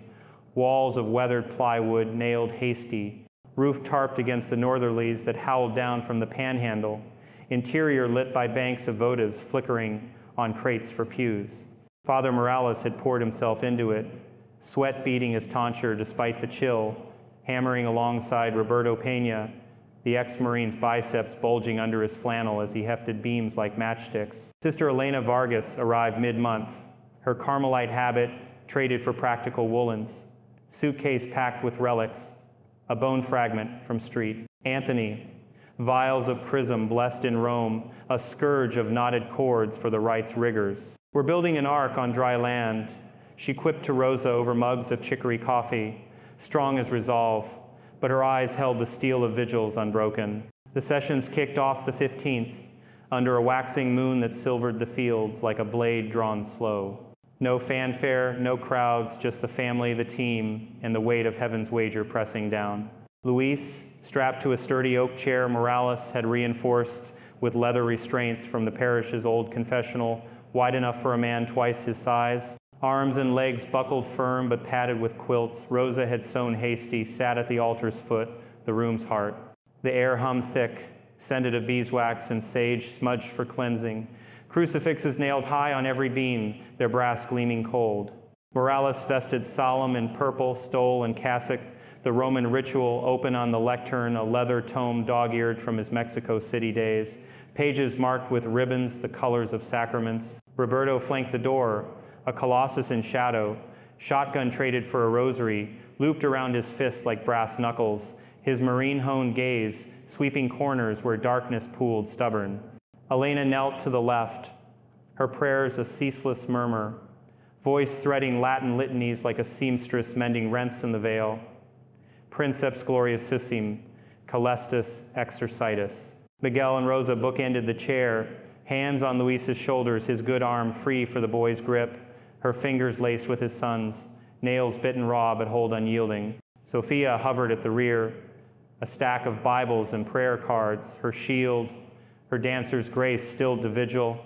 Walls of weathered plywood nailed hasty, roof tarped against the northerlies that howled down from the panhandle, interior lit by banks of votives flickering on crates for pews. Father Morales had poured himself into it, sweat beating his tonsure despite the chill, hammering alongside Roberto Peña, the ex-Marine's biceps bulging under his flannel as he hefted beams like matchsticks. Sister Elena Vargas arrived mid-month, her Carmelite habit traded for practical woolens, suitcase packed with relics, a bone fragment from street. Anthony, vials of chrism blessed in Rome, a scourge of knotted cords for the rite's rigors. We're building an ark on dry land, she quipped to Rosa over mugs of chicory coffee, strong as resolve, but her eyes held the steel of vigils unbroken. The sessions kicked off the 15th, under a waxing moon that silvered the fields like a blade drawn slow. No fanfare, no crowds, just the family, the team, and the weight of heaven's wager pressing down. Luis, strapped to a sturdy oak chair Morales had reinforced with leather restraints from the parish's old confessional, wide enough for a man twice his size. Arms and legs buckled firm but padded with quilts, Rosa had sewn hasty, sat at the altar's foot, the room's heart. The air hummed thick, scented of beeswax and sage smudged for cleansing. Crucifixes nailed high on every beam, their brass gleaming cold. Morales, vested solemn in purple, stole and cassock, the Roman ritual open on the lectern, a leather tome dog-eared from his Mexico City days, pages marked with ribbons, the colors of sacraments. Roberto flanked the door, a colossus in shadow, shotgun traded for a rosary, looped around his fist like brass knuckles, his marine-honed gaze sweeping corners where darkness pooled stubborn. Elena knelt to the left, her prayers a ceaseless murmur, voice threading Latin litanies like a seamstress mending rents in the veil. Princeps gloriosissime, Calestis exorcitus. Miguel and Rosa bookended the chair, hands on Luis's shoulders, his good arm free for the boy's grip, her fingers laced with his son's, nails bitten raw but hold unyielding. Sophia hovered at the rear, a stack of Bibles and prayer cards, her shield, her dancer's grace stilled to vigil,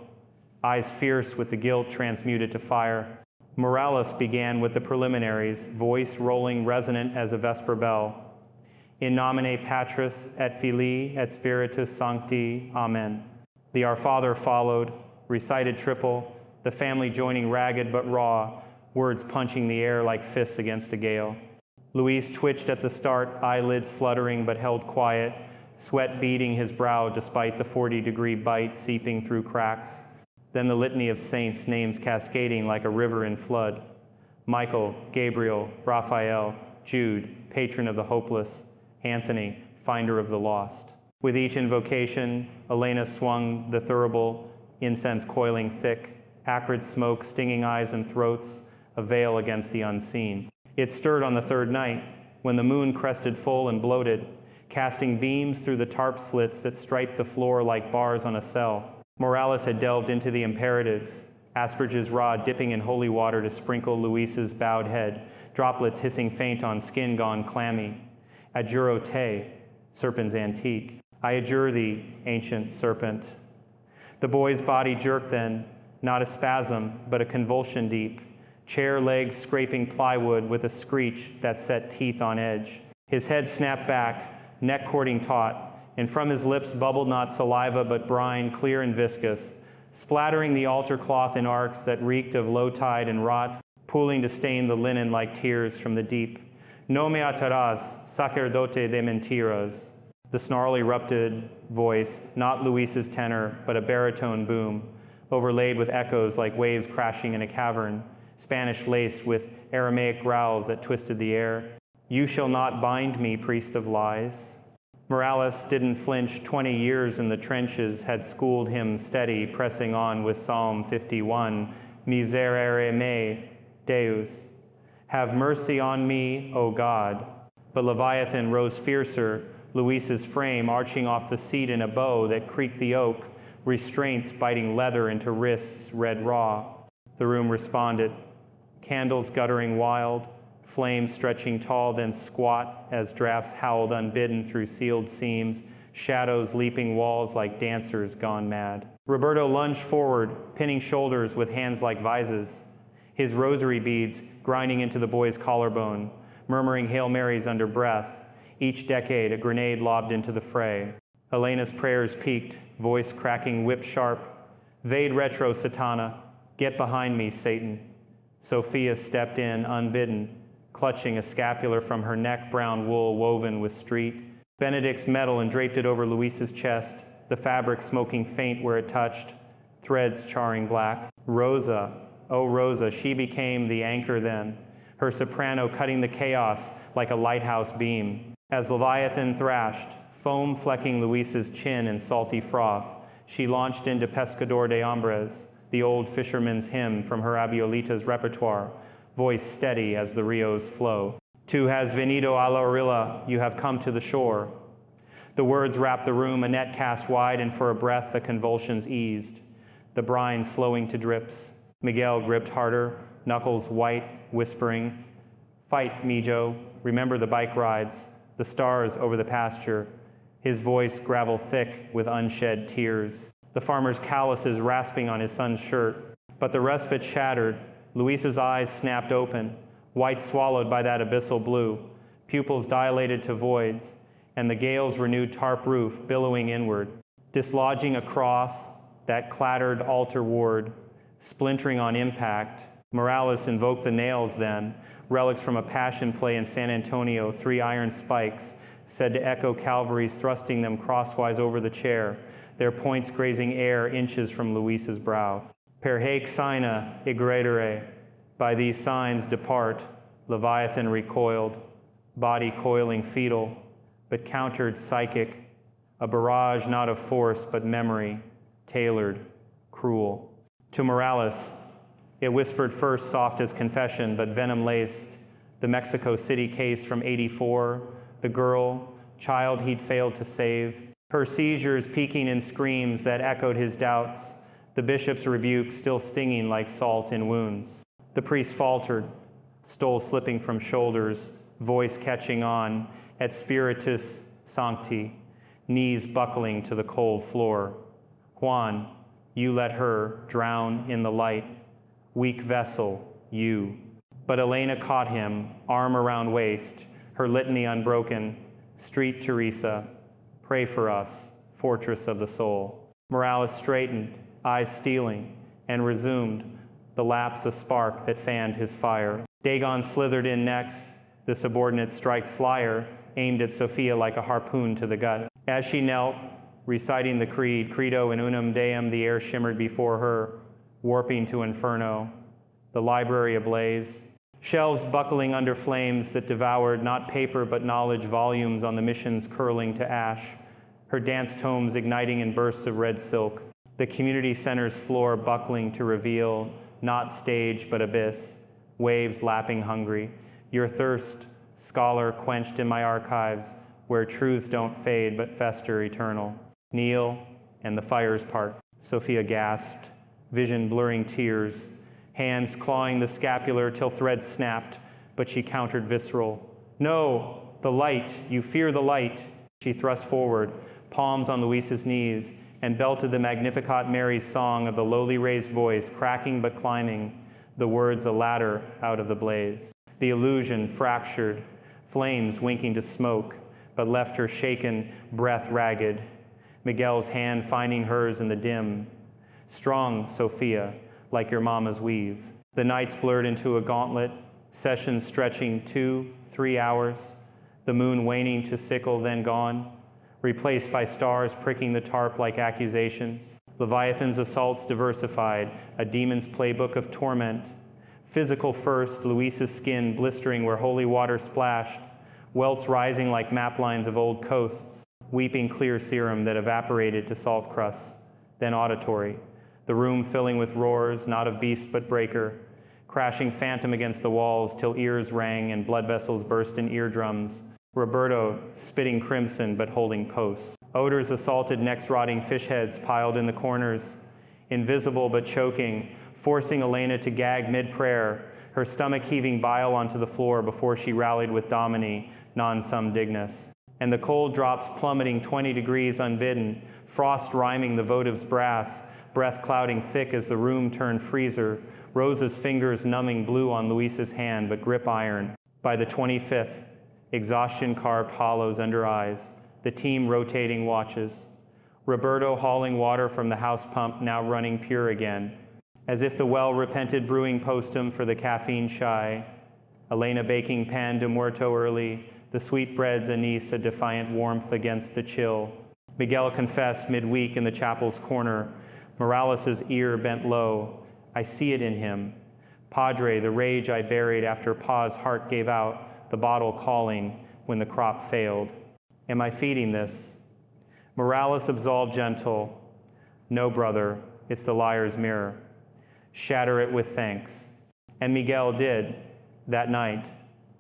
eyes fierce with the guilt transmuted to fire. Morales began with the preliminaries, voice rolling resonant as a vesper bell. In nomine Patris et Filii et Spiritus Sancti, Amen. The Our Father followed, recited triple, the family joining ragged but raw, words punching the air like fists against a gale. Luis twitched at the start, eyelids fluttering but held quiet, sweat beading his brow despite the 40-degree bite seeping through cracks. Then the litany of saints, names cascading like a river in flood. Michael, Gabriel, Raphael, Jude, patron of the hopeless, Anthony, finder of the lost. With each invocation, Elena swung the thurible, incense coiling thick, acrid smoke stinging eyes and throats, a veil against the unseen. It stirred on the third night, when the moon crested full and bloated, casting beams through the tarp slits that striped the floor like bars on a cell. Morales had delved into the imperatives, Asperger's rod dipping in holy water to sprinkle Luisa's bowed head, droplets hissing faint on skin gone clammy. Adjuro te, serpens antique. I adjure thee, ancient serpent. The boy's body jerked then, not a spasm, but a convulsion deep. Chair legs scraping plywood with a screech that set teeth on edge. His head snapped back, neck cording taut, and from his lips bubbled not saliva but brine clear and viscous, splattering the altar cloth in arcs that reeked of low tide and rot, pooling to stain the linen like tears from the deep. No me atarás, sacerdote de mentiras. The snarl erupted voice, not Luisa's tenor, but a baritone boom, overlaid with echoes like waves crashing in a cavern, Spanish laced with Aramaic growls that twisted the air. You shall not bind me, priest of lies. Morales didn't flinch. 20 years in the trenches had schooled him steady, pressing on with Psalm 51, Miserere me, Deus. Have mercy on me, O God. But Leviathan rose fiercer, Luisa's frame arching off the seat in a bow that creaked the oak, restraints biting leather into wrists red raw. The room responded, candles guttering wild, flames stretching tall then squat as drafts howled unbidden through sealed seams, shadows leaping walls like dancers gone mad. Roberto lunged forward, pinning shoulders with hands like vises, his rosary beads grinding into the boy's collarbone, murmuring Hail Marys under breath, each decade a grenade lobbed into the fray. Elena's prayers peaked, voice cracking whip sharp, Vade retro, Satana, get behind me, Satan. Sophia stepped in unbidden, clutching a scapular from her neck, brown wool woven with street. Benedict's metal and draped it over Luisa's chest, the fabric smoking faint where it touched, threads charring black. Rosa, oh Rosa, she became the anchor then, her soprano cutting the chaos like a lighthouse beam. As Leviathan thrashed, foam flecking Luisa's chin in salty froth, she launched into Pescador de Hombres, the old fisherman's hymn from her Abuelita's repertoire, voice steady as the rios flow. Tu has venido a la orilla, you have come to the shore. The words wrapped the room, a net cast wide, and for a breath the convulsions eased, the brine slowing to drips. Miguel gripped harder, knuckles white, whispering, fight, Mijo, remember the bike rides, the stars over the pasture, his voice gravel thick with unshed tears. The farmer's calluses rasping on his son's shirt, but the respite shattered. Luisa's eyes snapped open, white swallowed by that abyssal blue, pupils dilated to voids, and the gale's renewed tarp roof billowing inward, dislodging a cross that clattered altar ward, splintering on impact. Morales invoked the nails then, relics from a passion play in San Antonio, 3 iron spikes, said to echo Calvary's thrusting them crosswise over the chair, their points grazing air inches from Luisa's brow. Per haec signa egredere, by these signs depart, Leviathan recoiled, body coiling fetal, but countered psychic, a barrage not of force but memory, tailored, cruel. To Morales, it whispered first soft as confession, but venom-laced, the Mexico City case from '84, the girl, child he'd failed to save, her seizures peaking in screams that echoed his doubts, the bishop's rebuke still stinging like salt in wounds. The priest faltered, stole slipping from shoulders, voice catching on, et spiritus sancti, knees buckling to the cold floor. Juan, you let her drown in the light. Weak vessel, you. But Elena caught him, arm around waist, her litany unbroken. Street Teresa, pray for us, fortress of the soul. Morales straightened, eyes stealing, and resumed, the lapse a spark that fanned his fire. Dagon slithered in next, the subordinate strike slyer, aimed at Sophia like a harpoon to the gut. As she knelt, reciting the creed, Credo in unum Deum, the air shimmered before her, warping to inferno, the library ablaze. Shelves buckling under flames that devoured not paper but knowledge volumes on the missions curling to ash, her dance tomes igniting in bursts of red silk, the community center's floor buckling to reveal not stage but abyss, waves lapping hungry, your thirst, scholar quenched in my archives, where truths don't fade but fester eternal. Kneel, and the fires part. Sophia gasped, vision blurring tears, hands clawing the scapular till threads snapped, but she countered visceral. No, the light, you fear the light. She thrust forward, palms on Luis's knees, and belted the Magnificat Mary's song of the lowly raised voice, cracking but climbing, the words a ladder out of the blaze. The illusion fractured, flames winking to smoke, but left her shaken, breath ragged. Miguel's hand finding hers in the dim. Strong, Sophia, like your mama's weave. The nights blurred into a gauntlet, sessions stretching 2-3 hours, the moon waning to sickle, then gone, replaced by stars pricking the tarp like accusations. Leviathan's assaults diversified, a demon's playbook of torment. Physical first, Luis's skin blistering where holy water splashed, welts rising like map lines of old coasts, weeping clear serum that evaporated to salt crusts, then auditory, the room filling with roars, not of beast but breaker, crashing phantom against the walls till ears rang and blood vessels burst in eardrums. Roberto, spitting crimson but holding post. Odors assaulted necks rotting fish heads piled in the corners, invisible but choking, forcing Elena to gag mid-prayer, her stomach heaving bile onto the floor before she rallied with Domini, non sum dignus. And the cold drops plummeting 20 degrees unbidden, frost rhyming the votive's brass, breath clouding thick as the room turned freezer, Rosa's fingers numbing blue on Luis's hand but grip iron. By the 25th, exhaustion carved hollows under eyes, the team rotating watches. Roberto hauling water from the house pump now running pure again, as if the well-repented brewing postum for the caffeine shy. Elena baking pan de muerto early, the sweetbreads anise a defiant warmth against the chill. Miguel confessed midweek in the chapel's corner, Morales' ear bent low. I see it in him. Padre, the rage I buried after Pa's heart gave out, the bottle calling when the crop failed. Am I feeding this? Morales absolved gentle. No, brother, it's the liar's mirror. Shatter it with thanks. And Miguel did, that night.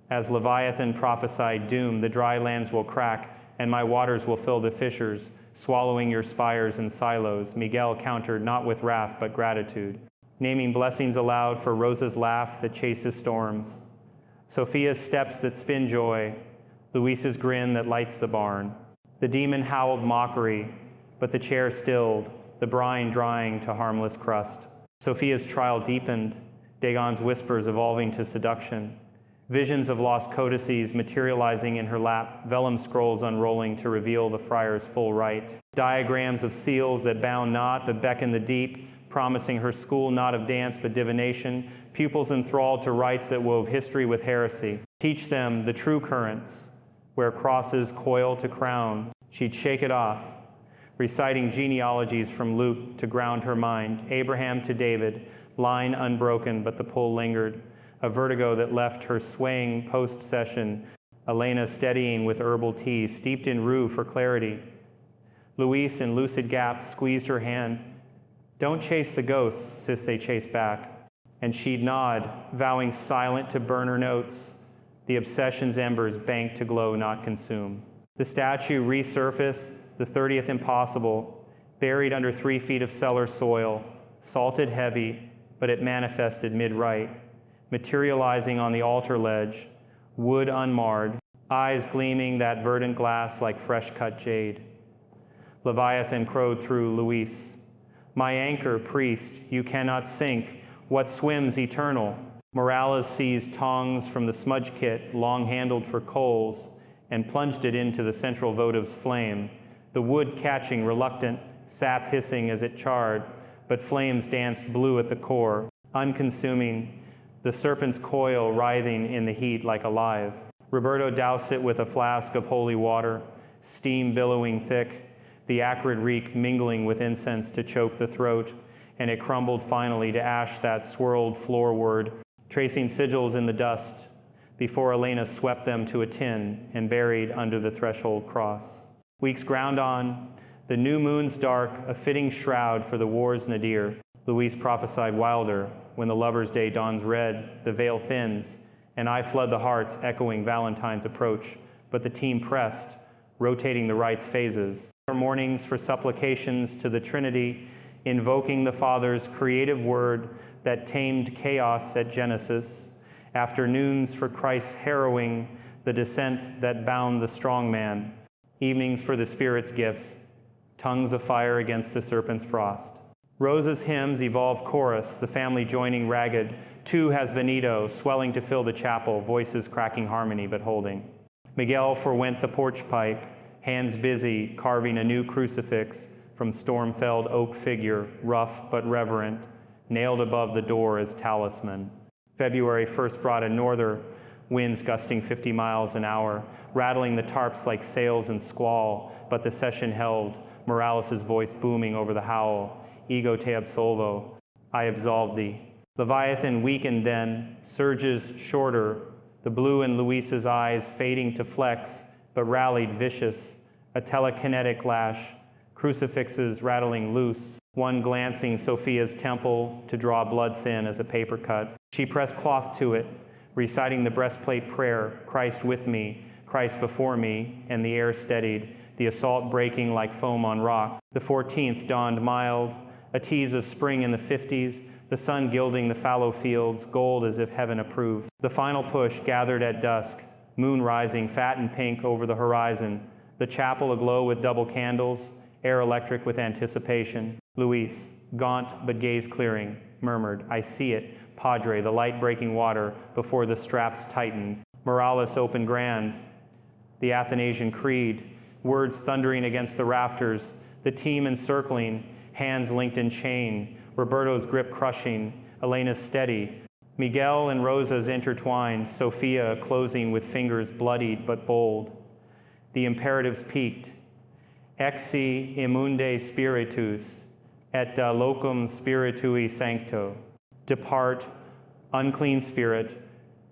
As Leviathan prophesied doom, the dry lands will crack, and my waters will fill the fissures, swallowing your spires and silos. Miguel countered not with wrath, but gratitude, naming blessings aloud for Rosa's laugh that chases storms, Sophia's steps that spin joy, Luis's grin that lights the barn. The demon howled mockery, but the chair stilled, the brine drying to harmless crust. Sophia's trial deepened, Dagon's whispers evolving to seduction, visions of lost codices materializing in her lap, vellum scrolls unrolling to reveal the friar's full rite, diagrams of seals that bound not but beckon the deep, promising her school not of dance but divination, pupils enthralled to rites that wove history with heresy. Teach them the true currents, where crosses coil to crown. She'd shake it off, reciting genealogies from Luke to ground her mind, Abraham to David, line unbroken but the pull lingered, a vertigo that left her swaying post-session, Elena steadying with herbal tea, steeped in rue for clarity. Luis, in lucid gaps, squeezed her hand. Don't chase the ghosts, sis, they chase back. And she'd nod, vowing silent to burn her notes, the obsession's embers banked to glow, not consume. The statue resurfaced, the 30th impossible, buried under 3 feet of cellar soil, salted heavy, but it manifested mid-rite, materializing on the altar ledge, wood unmarred, eyes gleaming that verdant glass like fresh-cut jade. Leviathan crowed through Luis. My anchor, priest, you cannot sink. What swims eternal? Morales seized tongs from the smudge kit, long handled for coals, and plunged it into the central votive's flame, the wood catching reluctant, sap hissing as it charred, but flames danced blue at the core, unconsuming, the serpent's coil writhing in the heat like alive. Roberto doused it with a flask of holy water, steam billowing thick, the acrid reek mingling with incense to choke the throat, and it crumbled finally to ash that swirled floorward, tracing sigils in the dust, before Elena swept them to a tin and buried under the threshold cross. Weeks ground on, the new moon's dark, a fitting shroud for the war's nadir. Luis prophesied wilder, when the lover's day dawns red, the veil thins, and I flood the hearts echoing Valentine's approach, but the team pressed, rotating the rite's phases. Mornings for supplications to the Trinity, invoking the Father's creative word that tamed chaos at Genesis, afternoons for Christ's harrowing, the descent that bound the strong man, evenings for the Spirit's gifts, tongues of fire against the serpent's frost. Rosa's hymns evolve chorus, the family joining ragged. Two has Benito, swelling to fill the chapel, voices cracking harmony but holding. Miguel forwent the porch pipe, hands busy carving a new crucifix from storm-felled oak figure, rough but reverent, nailed above the door as talisman. February first brought a norther, winds gusting 50 miles an hour, rattling the tarps like sails in squall, but the session held, Morales' voice booming over the howl, ego te absolvo, I absolve thee. Leviathan weakened then, surges shorter, the blue in Luis's eyes fading to flecks, but rallied vicious, a telekinetic lash, crucifixes rattling loose, one glancing Sophia's temple to draw blood thin as a paper cut. She pressed cloth to it, reciting the breastplate prayer, Christ with me, Christ before me, and the air steadied, the assault breaking like foam on rock. The 14th dawned mild, a tease of spring in the 50s, the sun gilding the fallow fields, gold as if heaven approved. The final push gathered at dusk, moon rising fat and pink over the horizon, the chapel aglow with double candles, air electric with anticipation. Luis, gaunt but gaze clearing, murmured, I see it, Padre, the light breaking water before the straps tightened. Morales opened grand, the Athanasian Creed, words thundering against the rafters, the team encircling, hands linked in chain, Roberto's grip crushing, Elena's steady, Miguel and Rosa's intertwined, Sophia closing with fingers bloodied but bold. The imperatives peaked. Exi immunde spiritus, et da locum spiritui sancto. Depart, unclean spirit,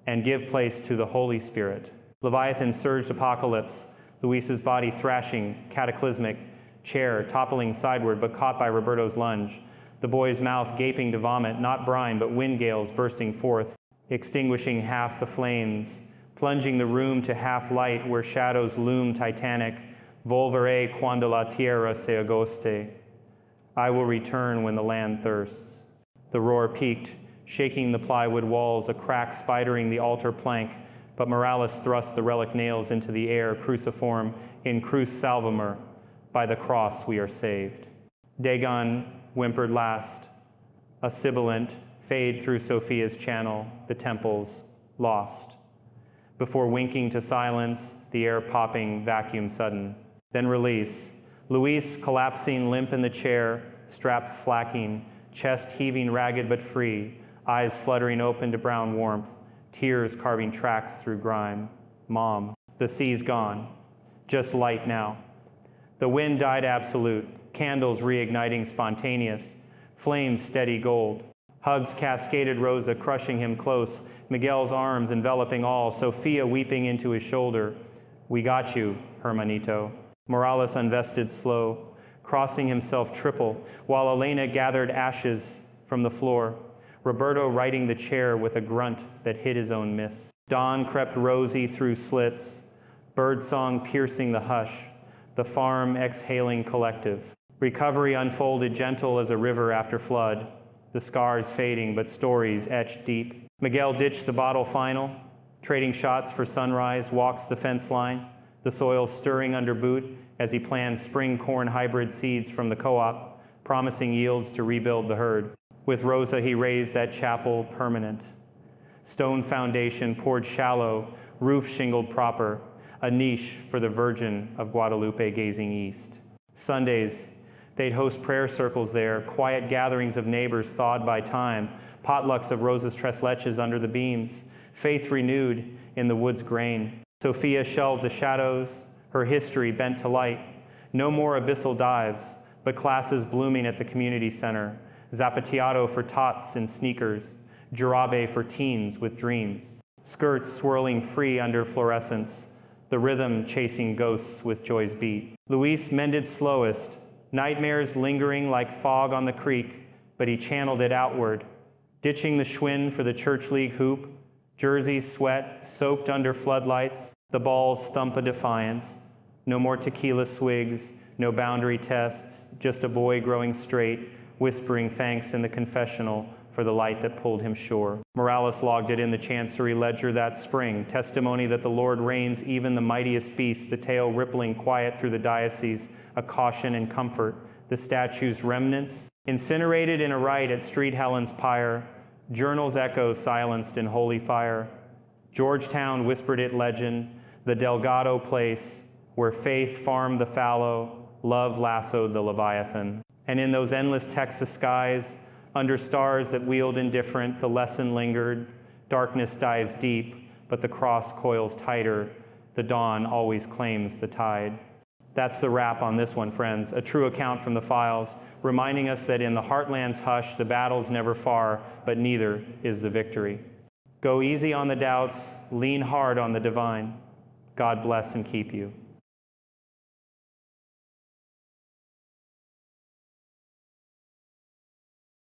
and give place to the Holy Spirit. Leviathan surged apocalypse, Luis's body thrashing, cataclysmic, chair toppling sideward but caught by Roberto's lunge. The boy's mouth gaping to vomit, not brine but wind gales bursting forth, extinguishing half the flames, plunging the room to half light where shadows loom titanic. Volveré cuando la tierra se agoste. I will return when the land thirsts. The roar peaked, shaking the plywood walls, a crack spidering the altar plank, but Morales thrust the relic nails into the air, cruciform, in cruce salvamer. By the cross we are saved. Dagon whimpered last, a sibilant fade through Sophia's channel, the temples lost. Before winking to silence, the air popping, vacuum sudden. Then release. Luis collapsing limp in the chair, straps slacking, chest heaving ragged but free, eyes fluttering open to brown warmth, tears carving tracks through grime. Mom, the sea's gone. Just light now. The wind died absolute, candles reigniting spontaneous, flames steady gold. Hugs cascaded Rosa, crushing him close, Miguel's arms enveloping all, Sophia weeping into his shoulder. We got you, hermanito. Morales unvested slow, crossing himself triple, while Elena gathered ashes from the floor, Roberto righting the chair with a grunt that hid his own miss. Dawn crept rosy through slits, birdsong piercing the hush, the farm exhaling collective. Recovery unfolded gentle as a river after flood, the scars fading but stories etched deep. Miguel ditched the bottle final, trading shots for sunrise, walks the fence line, the soil stirring under boot as he planned spring corn hybrid seeds from the co-op, promising yields to rebuild the herd. With Rosa, he raised that chapel permanent. Stone foundation poured shallow, roof shingled proper, a niche for the Virgin of Guadalupe gazing east. Sundays, they'd host prayer circles there, quiet gatherings of neighbors thawed by time, potlucks of Rosa's tres leches under the beams, faith renewed in the wood's grain. Sophia shelved the shadows, her history bent to light. No more abyssal dives, but classes blooming at the community center. Zapateado for tots in sneakers, jarabe for teens with dreams. Skirts swirling free under fluorescence, the rhythm chasing ghosts with joy's beat. Luis mended slowest, nightmares lingering like fog on the creek, but he channeled it outward, ditching the Schwinn for the church league hoop, jerseys sweat, soaked under floodlights, the balls thump a defiance. No more tequila swigs, no boundary tests, just a boy growing straight, whispering thanks in the confessional for the light that pulled him shore. Morales logged it in the chancery ledger that spring, testimony that the Lord reigns even the mightiest beast, the tale rippling quiet through the diocese, a caution and comfort, the statue's remnants, incinerated in a rite at Street Helen's pyre, journal's echo silenced in holy fire. Georgetown whispered it legend, the Delgado place, where faith farmed the fallow, love lassoed the Leviathan. And in those endless Texas skies, under stars that wheeled indifferent, the lesson lingered. Darkness dives deep, but the cross coils tighter. The dawn always claims the tide. That's the wrap on this one, friends, a true account from the files, reminding us that in the heartland's hush, the battle's never far, but neither is the victory. Go easy on the doubts, lean hard on the divine. God bless and keep you.